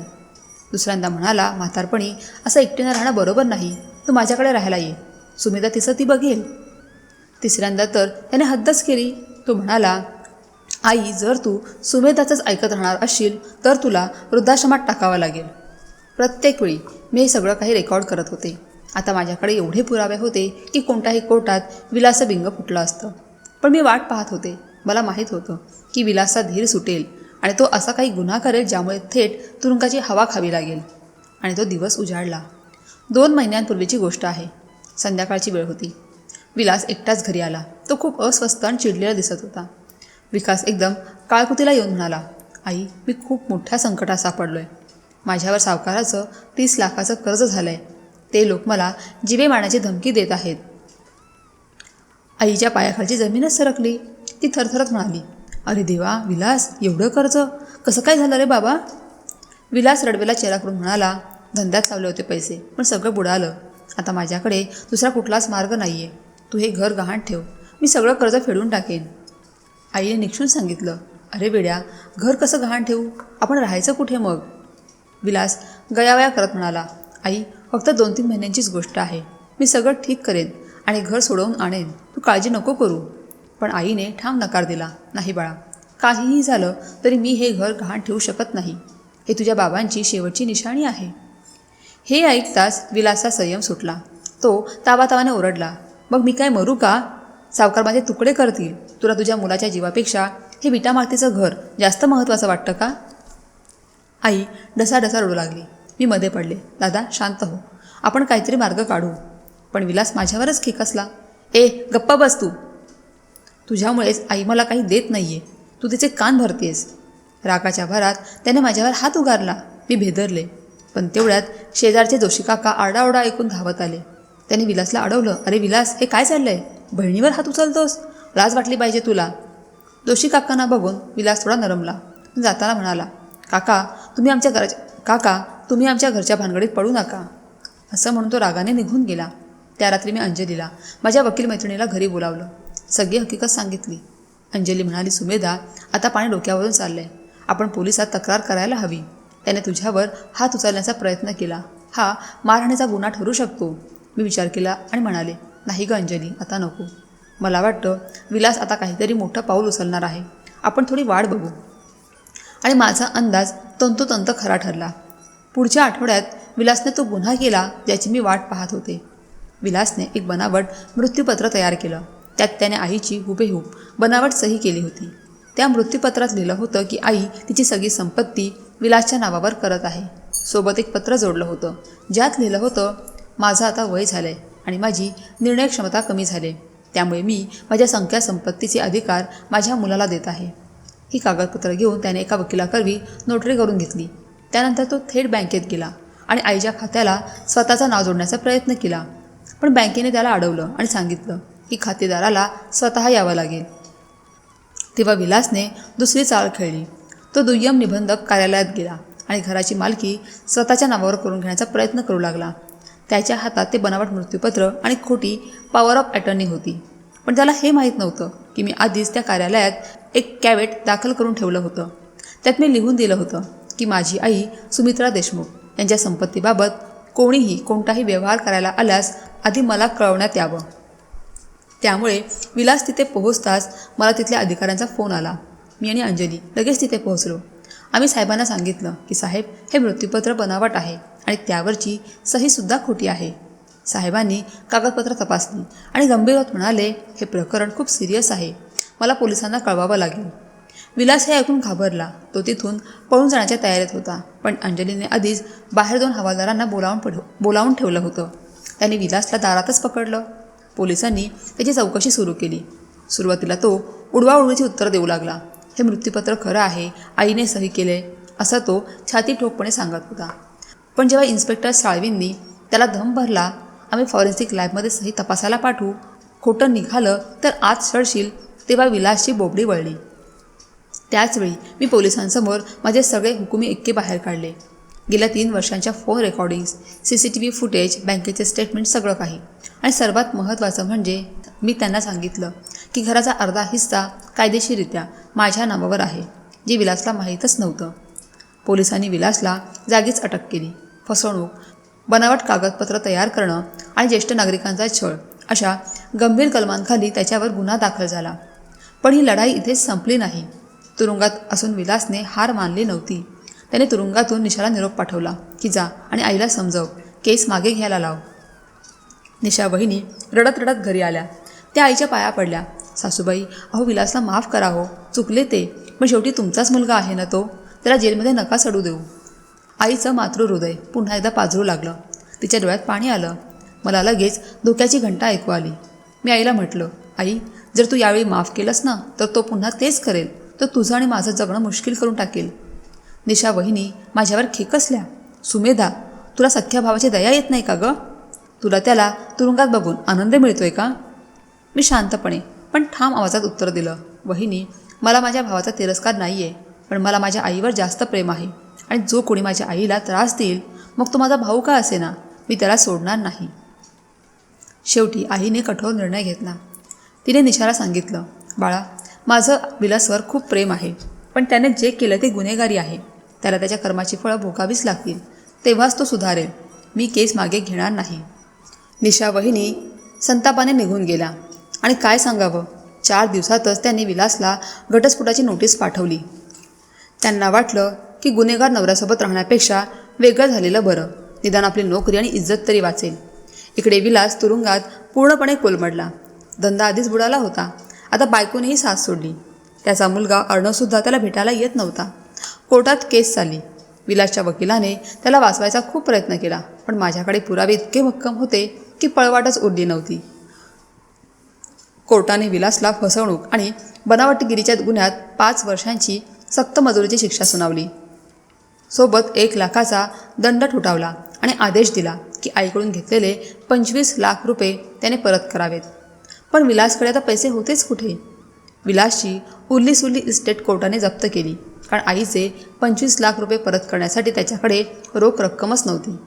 दुसऱ्यांदा म्हणाला, म्हातारपणी असं एकटीनं राहणं बरोबर नाही, तू माझ्याकडे राहायला ये, सुमेधा तिचं ती बघेल. तिसऱ्यांदा तर त्याने हद्दच केली. तो म्हणाला, आई, जर तू सुमेधाचंच ऐकत राहणार असशील तर तुला वृद्धाश्रमात टाकावं लागेल. प्रत्येक वेळी मी हे सगळं काही रेकॉर्ड करत होते. आता माझ्याकडे एवढे पुरावे होते की कोणत्याही कोर्टात विलासचं बिंग फुटलं असतं. पण मी वाट पाहत होते. मला माहीत होतं की विलासचा धीर सुटेल आणि तो असा काही गुन्हा करेल ज्यामुळे थेट तुरुंगाची हवा खावी लागेल. आणि तो दिवस उजाडला. 2 महिन्यांपूर्वीची गोष्ट आहे. संध्याकाळची वेळ होती. विलास एकटाच घरी आला. तो खूप अस्वस्थ आणि चिडलेला दिसत होता. विकास एकदम काळकुतीला येऊन म्हणाला, आई, मी खूप मोठ्या संकटात सापडलोय. माझ्यावर सावकाराचं 30 लाखाचं कर्ज झालंय. ते लोक मला जिवे मारण्याची धमकी देत आहेत. आईच्या पायाखालची जमीनच सरकली. ती थरथरत म्हणाली, अरे देवा, विलास, एवढं कर्ज कसं काय झालं रे बाबा? विलास रडवेला चेहरा करून म्हणाला, धंद्यात लावले होते पैसे, पण सगळं बुडालं. आता माझ्याकडे दुसरा कुठलाच मार्ग नाही आहे. तू हे घर गहाण ठेव, मी सगळं कर्ज फेडून टाकेन. आईने निक्षून सांगितलं, अरे बेड्या, घर कसं गहाण ठेवू? आपण राहायचं कुठे मग? विलास गयावया करत म्हणाला, आई, फक्त 2-3 महिन्यांचीच गोष्ट आहे. मी सगळं ठीक करेन आणि घर सोडवून आणेन. तू काळजी नको करू. पण आईने ठाम नकार दिला, नाही बाळा, काहीही झालं तरी मी हे घर गहाण ठेवू शकत नाही. हे तुझ्या बाबांची शेवटची निशाणी आहे. हे ऐकताच विलासचा संयम सुटला. तो तावातावाने ओरडला, मग मी काय मरू का? सावकार माझे तुकडे करतील. तुला तुझ्या मुलाच्या जीवापेक्षा हे विटामातीचं घर जास्त महत्त्वाचं वाटतं का? आई ढसाढसा रडू लागली. मी मध्ये पडले. दादा, शांत हो, आपण काहीतरी मार्ग काढू. पण विलास माझ्यावरच खेकसला. गप्पा बस तू. तुझ्यामुळेच आई मला काही देत नाहीये. तू तिचे कान भरतेस. रागाच्या भरात त्याने माझ्यावर हात उगारला. मी भेदरले. पण तेवढ्यात शेजारचे जोशी काका आरडाओरडा ऐकून धावत आले. त्याने विलासला अडवलं. अरे विलास, हे काय चाललंय? बहिणीवर हात उचलतोस? लाज वाटली पाहिजे तुला. जोशी काकांना बघून विलास थोडा नरमला. जाताना म्हणाला, काका तुम्ही आमच्या घरच्या भानगडीत पडू नका. असं म्हणून तो रागाने निघून गेला. त्या रात्री मी अंजलीला, माझ्या वकील मैत्रिणीला घरी बोलावलं. सगळी हकीकत सांगितली. अंजली म्हणाली, सुमेधा, आता पाणी डोक्यावरून चाललंय. आपण पोलिसात तक्रार करायला हवी. त्याने तुझ्यावर हात उचलण्याचा प्रयत्न केला. हा मारहाणीचा गुन्हा ठरू शकतो. मी विचार केला आणि म्हणाले, नाही ग अंजली, आता नको. मला वाटतं विलास आता काहीतरी मोठं पाऊल उचलणार आहे. आपण थोडी वाट बघू. आणि माझा अंदाज तंतोतंत खरा ठरला. पुढच्या आठवड्यात विलासने तो गुन्हा केला ज्याची मी वाट पाहत होते. विलासने एक बनावट मृत्यूपत्र तयार केलं. त्यात त्याने आईची हुबेहूब बनावट सही केली होती. त्या मृत्यूपत्रात लिहिलं होतं की आई तिची सगळी संपत्ती विलासच्या नावावर करत आहे. सोबत एक पत्र जोडलं होतं ज्यात लिहिलं होतं, माझं आता वय झालंय आणि माझी निर्णय क्षमता कमी झाली, त्यामुळे मी माझ्या संख्या संपत्तीचे अधिकार माझ्या मुलाला देत आहे. ही कागदपत्र घेऊन त्याने एका वकिलाकरवी नोटरी करून घेतली. त्यानंतर तो थेट बँकेत गेला आणि आईच्या खात्याला स्वतःचं नाव जोडण्याचा प्रयत्न केला. पण बँकेने त्याला अडवलं आणि सांगितलं की खातेदाराला स्वतः यावं लागेल. तेव्हा विलासने दुसरी चाळ खेळली. तो दुय्यम निबंधक कार्यालयात गेला आणि घराची मालकी स्वतःच्या नावावर करून घेण्याचा प्रयत्न करू लागला. त्याच्या हातात ते बनावट मृत्यूपत्र आणि खोटी पॉवर ऑफ अटर्नी होती. पण त्याला हे माहीत नव्हतं की मी आधीच त्या कार्यालयात एक कॅवेट दाखल करून ठेवलं होतं. त्यात मी लिहून दिलं होतं की माझी आई सुमित्रा देशमुख यांच्या संपत्तीबाबत कोणीही कोणताही व्यवहार करायला आल्यास आधी मला कळवण्यात यावं. त्यामुळे विलास तिथे पोहोचताच मला तिथल्या अधिकाऱ्यांचा फोन आला. मी आणि अंजली लगेच तिथे पोहोचलो. आम्ही साहेबांना सांगितलं की साहेब, हे मृत्यूपत्र बनावट आहे आणि त्यावरची सहीसुद्धा खोटी आहे. साहेबांनी कागदपत्र तपासली आणि गंभीर होत म्हणाले, हे प्रकरण खूप सिरियस आहे, मला पोलिसांना कळवावं लागेल. विलास हे ऐकून घाबरला. तो तिथून पळून जाण्याच्या तयारीत होता. पण अंजलीने आधीच बाहेर 2 हवालदारांना बोलावून ठेवलं होतं. त्यांनी विलासला दारातच पकडलं. पोलिसांनी त्याची चौकशी सुरू केली. सुरुवातीला तो उडवाउडवीची उत्तरं देऊ लागला. हे मृत्यूपत्र खरं आहे, आईने सही केले, असं तो छाती ठोकपणे सांगत होता. पण जेव्हा इन्स्पेक्टर साळवींनी त्याला दम भरला, आम्ही फॉरेन्सिक लॅबमध्ये सही तपासायला पाठवू, खोटं निघालं तर आत सडशील, तेव्हा विलासची बोबडी वळली. त्याचवेळी मी पोलिसांसमोर माझे सगळे हुकुमी एक्के बाहेर काढले. गेल्या 3 वर्षांच्या फोन रेकॉर्डिंग्स, CCTV फुटेज, बँकेचे स्टेटमेंट, सगळं काही. आणि सर्वात महत्त्वाचं म्हणजे मी त्यांना सांगितलं की घराचा अर्धा हिस्सा कायदेशीररित्या माझ्या नावावर आहे, जे विलासला माहीतच नव्हतं. पोलिसांनी विलासला जागीच अटक केली. फसवणूक, बनावट कागदपत्र तयार करणं आणि ज्येष्ठ नागरिकांचा छळ अशा गंभीर कलमांखाली त्याच्यावर गुन्हा दाखल झाला. पण ही लढाई इथेच संपली नाही. तुरुंगात असून विलासने हार मानली नव्हती. त्याने तुरुंगातून निशाला निरोप पाठवला की जा आणि आईला समजव, केस मागे घ्यायला लाव. निशा वहिनी रडत रडत घरी आल्या. त्या आईच्या पाया पडल्या. सासूबाई, अहो विलासला माफ करा हो, चुकले ते, पण शेवटी तुमचाच मुलगा आहे ना तो, त्याला जेलमध्ये नका चढू देऊ. आईचं मातृहृदय पुन्हा एकदा पाजरू लागलं. तिच्या डोळ्यात पाणी आलं. मला लगेच धोक्याची घंटा ऐकू आली. मी आईला म्हटलं, आई, जर तू यावेळी माफ केलंस ना तर तो पुन्हा तेच करेल, तर तुझं आणि माझं जगणं मुश्किल करून टाकेल. निशा वहिनी माझ्यावर खेकसल्या. सुमेधा, तुला सख्या भावाची दया येत नाही का गं? तुला त्याला तुरुंगात बघून आनंद मिळतोय का? मी शांतपणे पण ठाम आवाजात उत्तर दिलं, वहिनी, मला माझ्या भावाचा तिरस्कार नाही आहे, पण मला माझ्या आईवर जास्त प्रेम आहे आणि जो कोणी माझ्या आईला त्रास देईल, मग तो माझा भाऊ का असेना, मी त्याला सोडणार नाही. शेवटी आईने कठोर निर्णय घेतला. तिने निशाला सांगितलं, बाळा, माझं विलासवर खूप प्रेम आहे, पण त्याने जे केलं ते गुन्हेगारी आहे. त्याला त्याच्या कर्माची फळं भोगावीच लागतील, तेव्हाच तो सुधारेल. मी केस मागे घेणार नाही. निशा वहिनी संतापाने निघून गेल्या. आणि काय सांगावं, 4 दिवसातच त्यांनी विलासला घटस्फोटाची नोटीस पाठवली. त्यांना वाटलं की गुन्हेगार नवऱ्यासोबत राहण्यापेक्षा वेगळं झालेलं बरं, निदान आपली नोकरी आणि इज्जत तरी वाचेल. इकडे विलास तुरुंगात पूर्णपणे कोलमडला. धंदा आधीच बुडाला होता, आता बायकोनेही साथ सोडली. त्याचा मुलगा अर्णवसुद्धा त्याला भेटायला येत नव्हता. कोर्टात केस चालली. विलासच्या वकिलाने त्याला वाचवायचा खूप प्रयत्न केला, पण माझ्याकडे पुरावे इतके भक्कम होते की पळवाटच उरली नव्हती. कोर्टाने विलासला फसवणूक आणि बनावटगिरीच्या गुन्ह्यात 5 वर्षांची सक्त मजुरीची शिक्षा सुनावली. सोबत 1 लाखाचा दंड ठोठावला आणि आदेश दिला की आईकडून घेतलेले 25 लाख रुपये त्याने परत करावेत. पण विलासकडे आता पैसे होतेच कुठे? विलासची उरलीसुरली इस्टेट कोर्टाने जप्त केली, कारण आईचे 25 लाख रुपये परत करण्यासाठी त्याच्याकडे रोख रक्कमच नव्हती.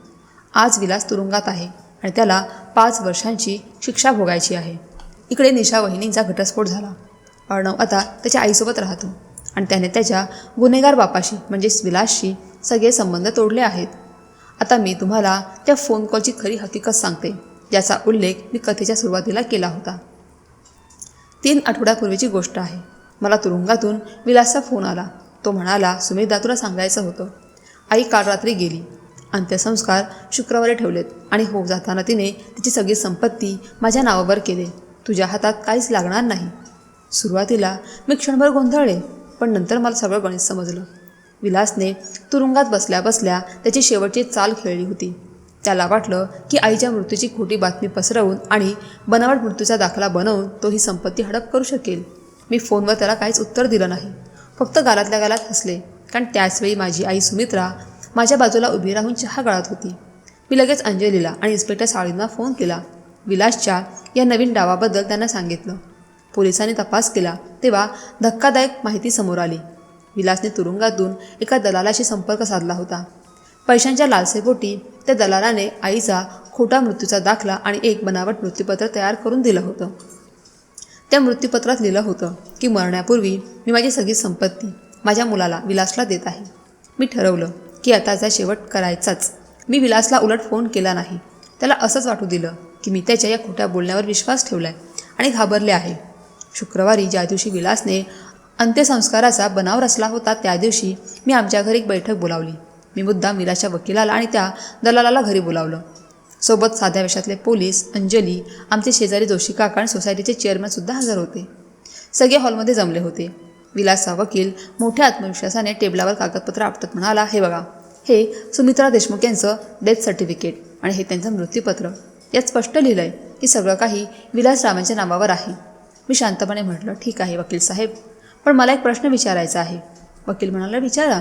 आज विलास तुरुंगात आहे आणि त्याला 5 वर्षांची शिक्षा भोगायची आहे. इकडे निशा वहिनींचा घटस्फोट झाला. अर्णव आता त्याच्या आईसोबत राहतो आणि त्याने त्याच्या गुन्हेगार बापाशी म्हणजेच विलासशी सगळे संबंध तोडले आहेत. आता मी तुम्हाला त्या फोन कॉलची खरी हकीकत सांगते, ज्याचा उल्लेख मी कथेच्या सुरुवातीला केला होता. 3 आठवड्यापूर्वीची गोष्ट आहे. मला तुरुंगातून विलासचा फोन आला. तो म्हणाला, सुमेधा, तुला सांगायचं होतं. आई काल रात्री गेली. अंत्यसंस्कार शुक्रवारी ठेवलेत आणि हो जाताना तिने तिची सगळी संपत्ती माझ्या नावावर केली. तुझ्या हातात काहीच लागणार नाही. सुरुवातीला मी क्षणभर गोंधळले, पण नंतर मला सगळं गणित समजलं. विलासने तुरुंगात बसल्या बसल्या त्याची शेवटची चाल खेळली होती. त्याला वाटलं की आईच्या मृत्यूची खोटी बातमी पसरवून आणि बनावट मृत्यूचा दाखला बनवून तो ही संपत्ती हडप करू शकेल. मी फोनवर त्याला काहीच उत्तर दिलं नाही, फक्त गालातल्या गालात हसले, कारण त्याचवेळी माझी आई सुमित्रा माझ्या बाजूला उभी राहून चहा गाळत होती. मी लगेच अंजलीला आणि इन्स्पेक्टर साळींना फोन केला. विलासच्या या नवीन डावाबद्दल त्यांना सांगितलं. पोलिसांनी तपास केला तेव्हा धक्कादायक माहिती समोर आली. विलासने तुरुंगातून एका दलालाशी संपर्क साधला होता. पैशांच्या लालसेपोटी त्या दलालाने आईचा खोटा मृत्यूचा दाखला आणि एक बनावट मृत्यूपत्र तयार करून दिलं होतं. त्या मृत्यूपत्रात लिहिलं होतं की मरण्यापूर्वी मी माझी सगळी संपत्ती माझ्या मुलाला विलासला देत आहे. मी ठरवलं की आताचा शेवट करायचाच. मी विलासला उलट फोन केला नाही. त्याला असंच वाटू दिलं की मी त्याच्या या खोट्या बोलण्यावर विश्वास ठेवलाय आणि घाबरले आहे. शुक्रवारी ज्या दिवशी विलासने अंत्यसंस्काराचा बनाव रचला होता त्या दिवशी मी आमच्या घरी एक बैठक बोलावली. मी मुद्दाम विलासच्या वकिलाला आणि त्या दलालाला घरी बोलावलं. सोबत साध्या वेशातले पोलीस, अंजली, आमचे शेजारी जोशी काका आणि सोसायटीचे चेअरमनसुद्धा हजर होते. सगळे हॉलमध्ये जमले होते. विलासचा वकील मोठ्या आत्मविश्वासाने टेबलावर कागदपत्र आपटत म्हणाला, हे बघा, हे सुमित्रा देशमुख यांचं डेथ सर्टिफिकेट आणि हे त्यांचं मृत्यूपत्र. यात स्पष्ट लिहिलं आहे की सगळं काही विलासरावांच्या नावावर आहे. मी शांतपणे म्हटलं, ठीक आहे वकील साहेब, पण मला एक प्रश्न विचारायचा आहे. वकील म्हणाला, विचारा.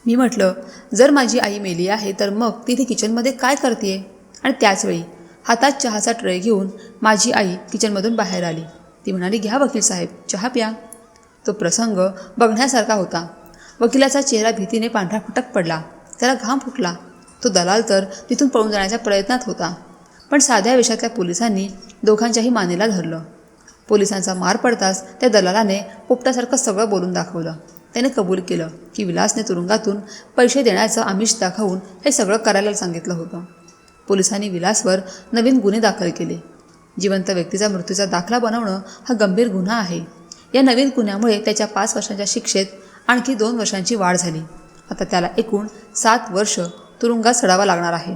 मी म्हटलं, जर माझी आई मेली आहे तर मग तिथे किचनमध्ये काय करते? आणि त्याचवेळी हातात चहाचा ट्रे घेऊन माझी आई किचनमधून बाहेर आली. ती म्हणाली, घ्या वकील साहेब, चहा प्या. तो प्रसंग बघण्यासारखा होता. वकिलाचा चेहरा भीतीने पांढरा फटक पडला. त्याला घाम फुटला. तो दलाल तर तिथून पळून जाण्याच्या प्रयत्नात होता. पण साध्या वेशातल्या पोलिसांनी दोघांच्याही मानेला धरलं. पोलिसांचा मार पडताच त्या दलालाने पोपटासारखं सगळं बोलून दाखवलं. त्याने कबूल केलं की विलासने तुरुंगातून पैसे देण्याचं आमिष दाखवून हे सगळं करायला सांगितलं होतं. पोलिसांनी विलासवर नवीन गुन्हे दाखल केले. जिवंत व्यक्तीचा मृत्यूचा दाखला बनवणं हा गंभीर गुन्हा आहे. या नवीन गुन्ह्यामुळे त्याच्या 5 वर्षांच्या शिक्षेत आणखी 2 वर्षांची वाढ झाली. आता त्याला एकूण 7 वर्ष तुरुंगात सडावा लागणार आहे.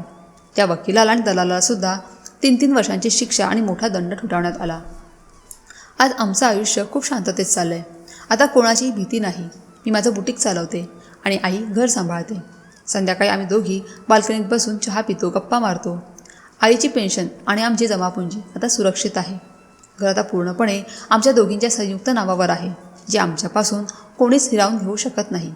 त्या वकिलाला आणि दलालालासुद्धा 3-3 वर्षांची शिक्षा आणि मोठा दंड ठोठावण्यात आला. आज आमचं आयुष्य खूप शांततेत चाललं आहे. आता कोणाचीही भीती नाही. मी माझं बुटीक चालवते आणि आई घर सांभाळते. संध्याकाळी आम्ही दोघी बाल्कनीत बसून चहा पितो, गप्पा मारतो. आईची पेन्शन आणि आमची जमापुंजी आता सुरक्षित आहे. घर आता पूर्णपणे आमच्या दोघींच्या संयुक्त नावावर आहे, जे आमच्यापासून कोणीच हिरावून घेऊ शकत नाही.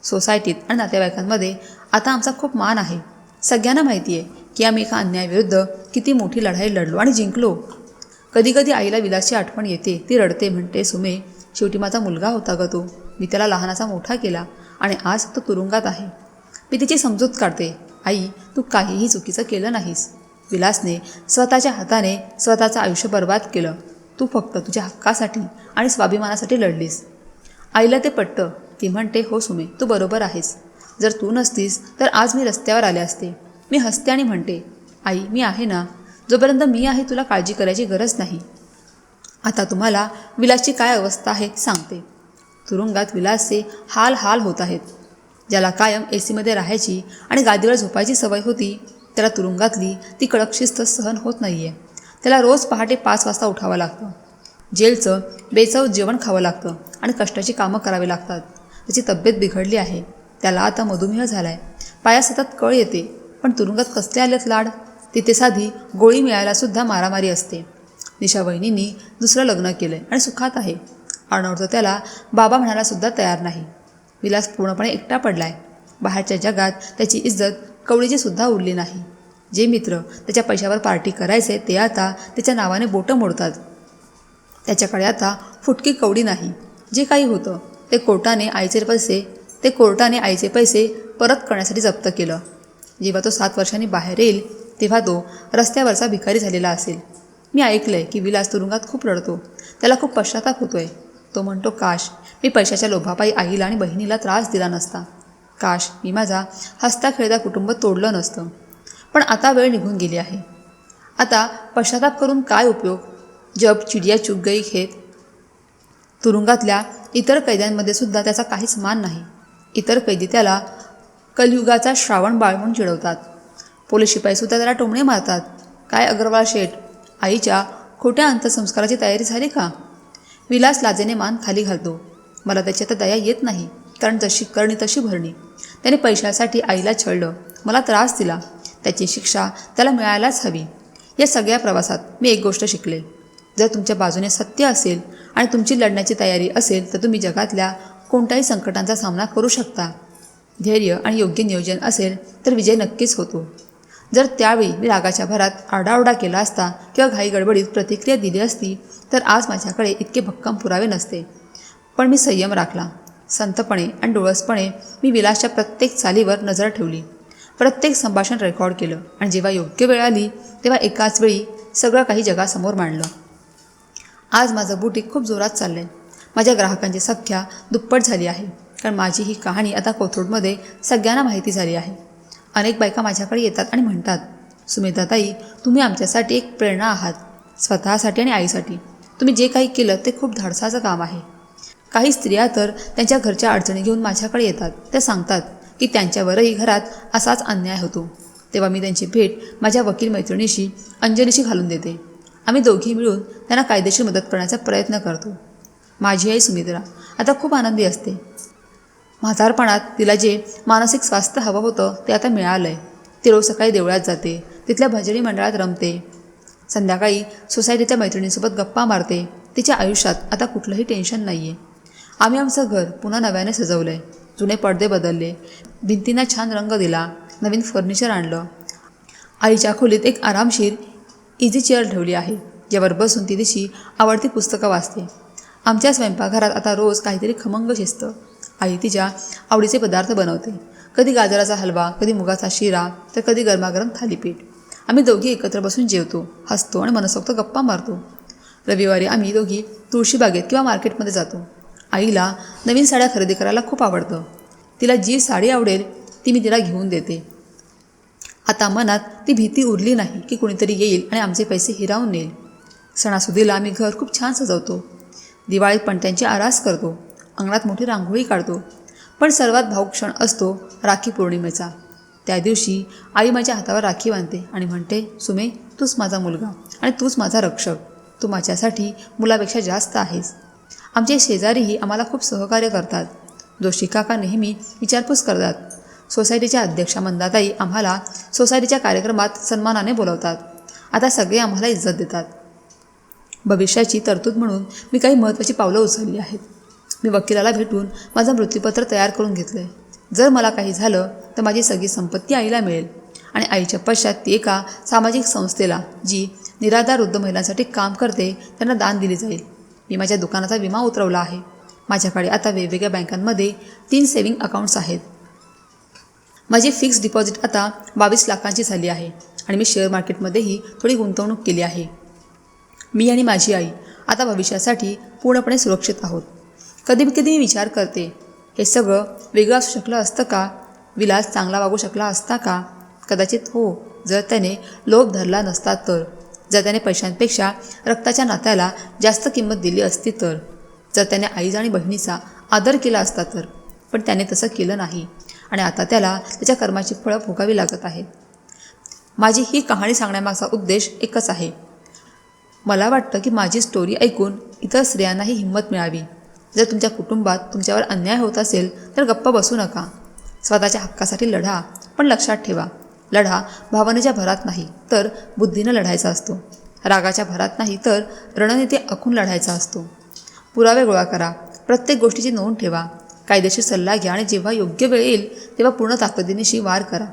सोसायटीत आणि नातेवाईकांमध्ये आता आमचा खूप मान आहे. सगळ्यांना माहिती आहे की आम्ही एका अन्यायाविरुद्ध किती मोठी लढाई लढलो आणि जिंकलो. कधी कधी आईला विलासची आठवण येते. ती रडते, म्हणते, सुमे, शेवटी माझा मुलगा होता ग तो. मी त्याला लहानाचा मोठा केला आणि आज तो तुरुंगात आहे. मी तिची समजूत काढते. आई, तू काहीही चुकीचं केलं नाहीस. विलासने स्वतःच्या हाताने स्वतःचं आयुष्य बर्बाद केलं. तू फक्त तुझ्या हक्कासाठी आणि स्वाभिमानासाठी लढलीस. आईला ते पटतं. ती म्हणते, हो सुमे, तू बरोबर आहेस. जर तू नसतीस तर आज मी रस्त्यावर आले असते. मी हसते आणि म्हणते, आई, मी आहे ना. जोपर्यंत मी आहे तुला काळजी करायची गरज नाही. आता तुम्हाला विलासची काय अवस्था आहे सांगते. तुरुंगात विलासचे हाल होत आहेत. ज्याला कायम AC मध्ये राहायची आणि गादीवर झोपायची सवय होती, त्याला तुरुंगातली ती कडक शिस्त सहन होत नाही आहे. त्याला रोज पहाटे 5 वाजता उठावं लागतं. जेलचं बेचव जेवण खावं लागतं आणि कष्टाची कामं करावी लागतात. त्याची तब्येत बिघडली आहे. त्याला आता मधुमेह झाला आहे. पायात सतत कळ येते. पण तुरुंगात कसले आलेत लाड. तिथे साधी गोळी मिळायलासुद्धा मारामारी असते. निशा वहिनींनी दुसरं लग्न केलं आणि सुखात आहे. अर्णव त्याला बाबा म्हणायलासुद्धा तयार नाही. विलास पूर्णपणे एकटा पडला आहे. बाहेरच्या जगात त्याची इज्जत कवडीचीसुद्धा उरली नाही. जे मित्र त्याच्या पैशावर पार्टी करायचे ते आता त्याच्या नावाने बोटं मोडतात. त्याच्याकडे आता फुटकी कवडी नाही. जे काही होतं ते कोर्टाने आईचे पैसे परत करण्यासाठी जप्त केलं. जेव्हा तो 7 वर्षांनी बाहेर येईल तेव्हा तो रस्त्यावरचा भिकारी झालेला असेल. मी ऐकलंय की विलास तुरुंगात खूप रडतो. त्याला खूप पश्चाताप होतोय. तो म्हणतो, काश मी पैशाच्या लोभापायी आईला आणि बहिणीला त्रास दिला नसता. काश मी माझा हसता खेळता कुटुंब तोडलं नसतं. पण आता वेळ निघून गेली आहे. आता पश्चाताप करून काय उपयोग. जब चिडिया चुग गई खेत. तुरुंगातल्या इतर कैद्यांमध्ये सुद्धा त्याचा काहीच मान नाही. इतर कैदी त्याला कलियुगाचा श्रावण बाळ म्हणून चिडवतात. पोलीस शिपाईसुद्धा त्याला टोमणे मारतात. काय अग्रवाल शेठ, आईच्या खोट्या अंत्यसंस्काराची तयारी झाली का? विलास लाजेने मान खाली घालतो. मला त्याची आता दया येत नाही, कारण जशी करणी तशी भरणी. त्याने पैशासाठी आईला छळलं, मला त्रास दिला. त्याची शिक्षा त्याला मिळायलाच हवी. या सगळ्या प्रवासात मी एक गोष्ट शिकले. जर तुमच्या बाजूने सत्य असेल आणि तुमची लढण्याची तयारी असेल तर तुम्ही जगातल्या कोणत्याही संकटांचा सामना करू शकता. धैर्य आणि योग्य नियोजन असेल तर विजय नक्कीच होतो. जर त्यावेळी मी रागाच्या भरात आरडाओरडा केला असता किंवा घाई गडबडीत प्रतिक्रिया दिली असती तर आज माझ्याकडे इतके भक्कम पुरावे नसते. पण मी संयम राखला. संतपणे आणि डोळसपणे मी विलासच्या प्रत्येक चालीवर नजर ठेवली. प्रत्येक संभाषण रेकॉर्ड केलं आणि जेव्हा योग्य वेळ आली तेव्हा एकाच वेळी सगळं काही जगासमोर मांडलं. आज माझं बुटीक खूप जोरात चाललंय. माझ्या ग्राहकांची संख्या दुप्पट झाली आहे, कारण माझी ही कहाणी आता कोथरूडमध्ये सगळ्यांना माहिती झाली आहे. अनेक बायका माझ्याकडे येतात आणि म्हणतात, सुमेधाताई, तुम्ही आमच्यासाठी एक प्रेरणा आहात. स्वतःसाठी आणि आईसाठी तुम्ही जे काही केलं ते खूप धाडसाचं काम आहे. काही स्त्रिया तर त्यांच्या घरच्या अडचणी घेऊन माझ्याकडे येतात. त्या सांगतात की त्यांच्यावरही घरात असाच अन्याय होतो. तेव्हा मी त्यांची भेट माझ्या वकील मैत्रिणीशी अंजलीशी घालून देते. आम्ही दोघी मिळून त्यांना कायदेशीर मदत करण्याचा प्रयत्न करतो. माझी आई सुमित्रा आता खूप आनंदी असते. म्हातारपणात तिला जे मानसिक स्वास्थ्य हवं होतं ते आता मिळालं आहे. ती रोज सकाळी देवळात जाते, तिथल्या भजनी मंडळात रमते, संध्याकाळी सोसायटीतल्या मैत्रिणींसोबत गप्पा मारते. तिच्या आयुष्यात आता कुठलंही टेन्शन नाही आहे. आम्ही आमचं घर पुन्हा नव्याने सजवलं आहे. जुने पडदे बदलले, भिंतींना छान रंग दिला, नवीन फर्निचर आणलं. आईच्या खोलीत एक आरामशीर इझी चेअर ठेवली आहे, ज्यावर बसून ती तिची आवडती पुस्तकं वाचते. आमच्या स्वयंपाकघरात आता रोज काहीतरी खमंग शिजतं. आई तिच्या आवडीचे पदार्थ बनवते. कधी गाजराचा हलवा, कधी मुगाचा शिरा, तर कधी गरमागरम थालीपीठ. आम्ही दोघी एकत्र बसून जेवतो, हसतो आणि मनसोक्त गप्पा मारतो. रविवारी आम्ही दोघी तुळशीबागेत किंवा मार्केटमध्ये जातो. आईला नवीन साड्या खरेदी करायला खूप आवडतं. तिला जी साडी आवडेल ती मी तिला घेऊन देते. आता मनात ती भीती उरली नाही की कुणीतरी येईल आणि आमचे पैसे हिरावून नेईल. सणासुदीला आम्ही घर खूप छान सजवतो. दिवाळीत पणत्यांची आरास करतो, अंगणात मोठी रांगोळी काढतो. पण सर्वात भावूक क्षण असतो राखी पौर्णिमेचा. त्या दिवशी आई माझ्या हातावर राखी बांधते आणि म्हणते, सुमे, तूच माझा मुलगा आणि तूच माझा रक्षक. तू माझ्यासाठी मुलापेक्षा जास्त आहेस. आमचे शेजारीही आम्हाला खूप सहकार्य करतात. जोशी काका नेहमी विचारपूस करतात. सोसायटीच्या अध्यक्षा मंदाताई आम्हाला सोसायटीच्या कार्यक्रमात सन्मानाने बोलवतात. आता सगळे आम्हाला इज्जत देतात. भविष्याची तरतूद म्हणून मी काही महत्त्वाची पावलं उचलली आहेत. मी वकिलाला भेटून माझं मृत्यूपत्र तयार करून घेतलं आहे. जर मला काही झालं तर माझी सगळी संपत्ती आईला मिळेल आणि आईच्या पश्चात ती एका सामाजिक संस्थेला, जी निराधार वृद्ध महिलांसाठी काम करते, त्यांना दान दिली जाईल. मी माझ्या दुकानाचा विमा उतरवला आहे. माझ्याकडे आता वेगवेगळ्या बँकांमध्ये 3 सेव्हिंग अकाउंट्स आहेत. माझी फिक्स डिपॉझिट आता 22 लाखांची झाली आहे आणि मी शेअर मार्केटमध्येही थोडी गुंतवणूक केली आहे. मी आणि माझी आई आता भविष्यासाठी पूर्णपणे सुरक्षित आहोत. कधी मी विचार करते, हे सगळं वेगळं असू शकलं असतं का? विलास चांगला वागू शकला असता का? कदाचित हो, जर त्याने लोभ धरला नसता तर. जर त्याने पैशांपेक्षा रक्ताच्या नात्याला जास्त किंमत दिली असती तर. जर त्याने आई आणि बहिणीचा आदर केला असता तर. पण त्याने तसं केलं नाही आणि आता त्याला त्याच्या कर्माची फळं भोगावी लागत आहेत. माझी ही कहाणी सांगण्यामागचा उद्देश एकच आहे. मला वाटतं की माझी स्टोरी ऐकून इतर स्त्रियांनाही हिंमत मिळावी. जर तुमच्या कुटुंबात तुमच्यावर अन्याय होत असेल तर गप्प बसू नका. स्वतःच्या हक्कासाठी लढा. पण लक्षात ठेवा, लढा भावनेच्या भरात नाही तर बुद्धीनं लढायचा असतो. रागाच्या भरात नाही तर रणनीती आखून लढायचा असतो. पुरावे गोळा करा. प्रत्येक गोष्टीची नोंद ठेवा. कायदेशीर सल्ला घ्या आणि जेव्हा योग्य वेळ येईल तेव्हा पूर्ण ताकदीनिशी वार करा.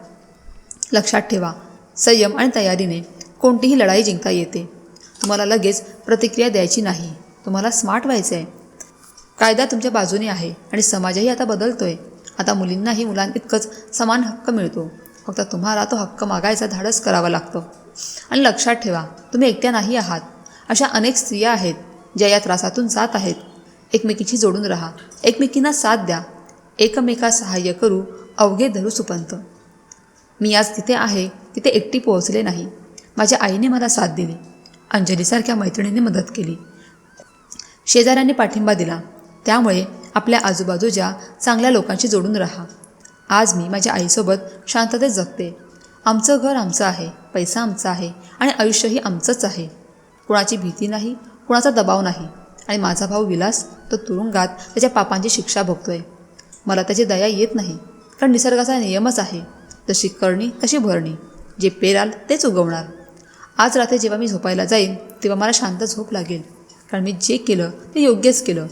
लक्षात ठेवा, संयम आणि तयारीने कोणतीही लढाई जिंकता येते. तुम्हाला लगेच प्रतिक्रिया द्यायची नाही. तुम्हाला स्मार्ट व्हायचं आहे. कायदा तुमच्या बाजूने आहे आणि समाजही आता बदलतोय. आता मुलींनाही मुलांइतकंच समान हक्क मिळतो. फक्त तुम्हाला तो हक्क मागायचा धाडस करावं लागतं. आणि लक्षात ठेवा, तुम्ही एकट्या नाही आहात. अशा अनेक स्त्रिया आहेत ज्या या त्रासातून जात आहेत. एकमेकींशी जोडून राहा. एकमेकींना साथ द्या. एकमेकास सहाय्य करू, अवघे धरू सुपंत. मी आज तिथे आहे तिथे एकटी पोहोचले नाही. माझ्या आईने मला साथ दिली. अंजलीसारख्या मैत्रिणीने मदत केली. शेजाऱ्यांनी पाठिंबा दिला. त्यामुळे आपल्या आजूबाजूच्या चांगल्या लोकांशी जोडून राहा. आज मी माझ्या आईसोबत शांततेत जगते. आमचं घर आमचं आहे, पैसा आमचा आहे आणि आयुष्यही आमचंच आहे. कुणाची भीती नाही, कुणाचा दबाव नाही. आणि माझा भाऊ विलास, तो तुरुंगात त्याच्या पापांची शिक्षा भोगतोय. मला त्याची दया येत नाही, कारण निसर्गाचा नियमच आहे, जशी करणी तशी भरणी. जे पेराल तेच उगवणार. आज रात्री जेव्हा मी झोपायला जाईन तेव्हा मला शांत झोप लागेल, कारण मी जे केलं ते योग्यच केलं.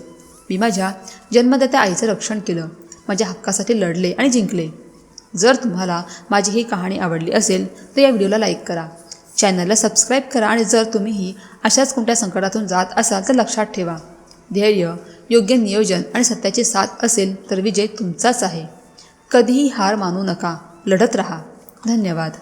मी माझ्या जन्मदात्या आईचं रक्षण केलं. माझ्या हक्कासाठी लढले आणि जिंकले. जर तुम्हाला माझी ही कहाणी आवडली असेल तर या व्हिडिओला लाईक करा, चॅनलला सबस्क्राईब करा आणि जर तुम्हीही अशाच कोणत्या संकटातून जात असाल तर लक्षात ठेवा, धैर्य, योग्य नियोजन आणि सत्याची साथ असेल तर विजय तुमचाच आहे. कधीही हार मानू नका, लढत राहा. धन्यवाद.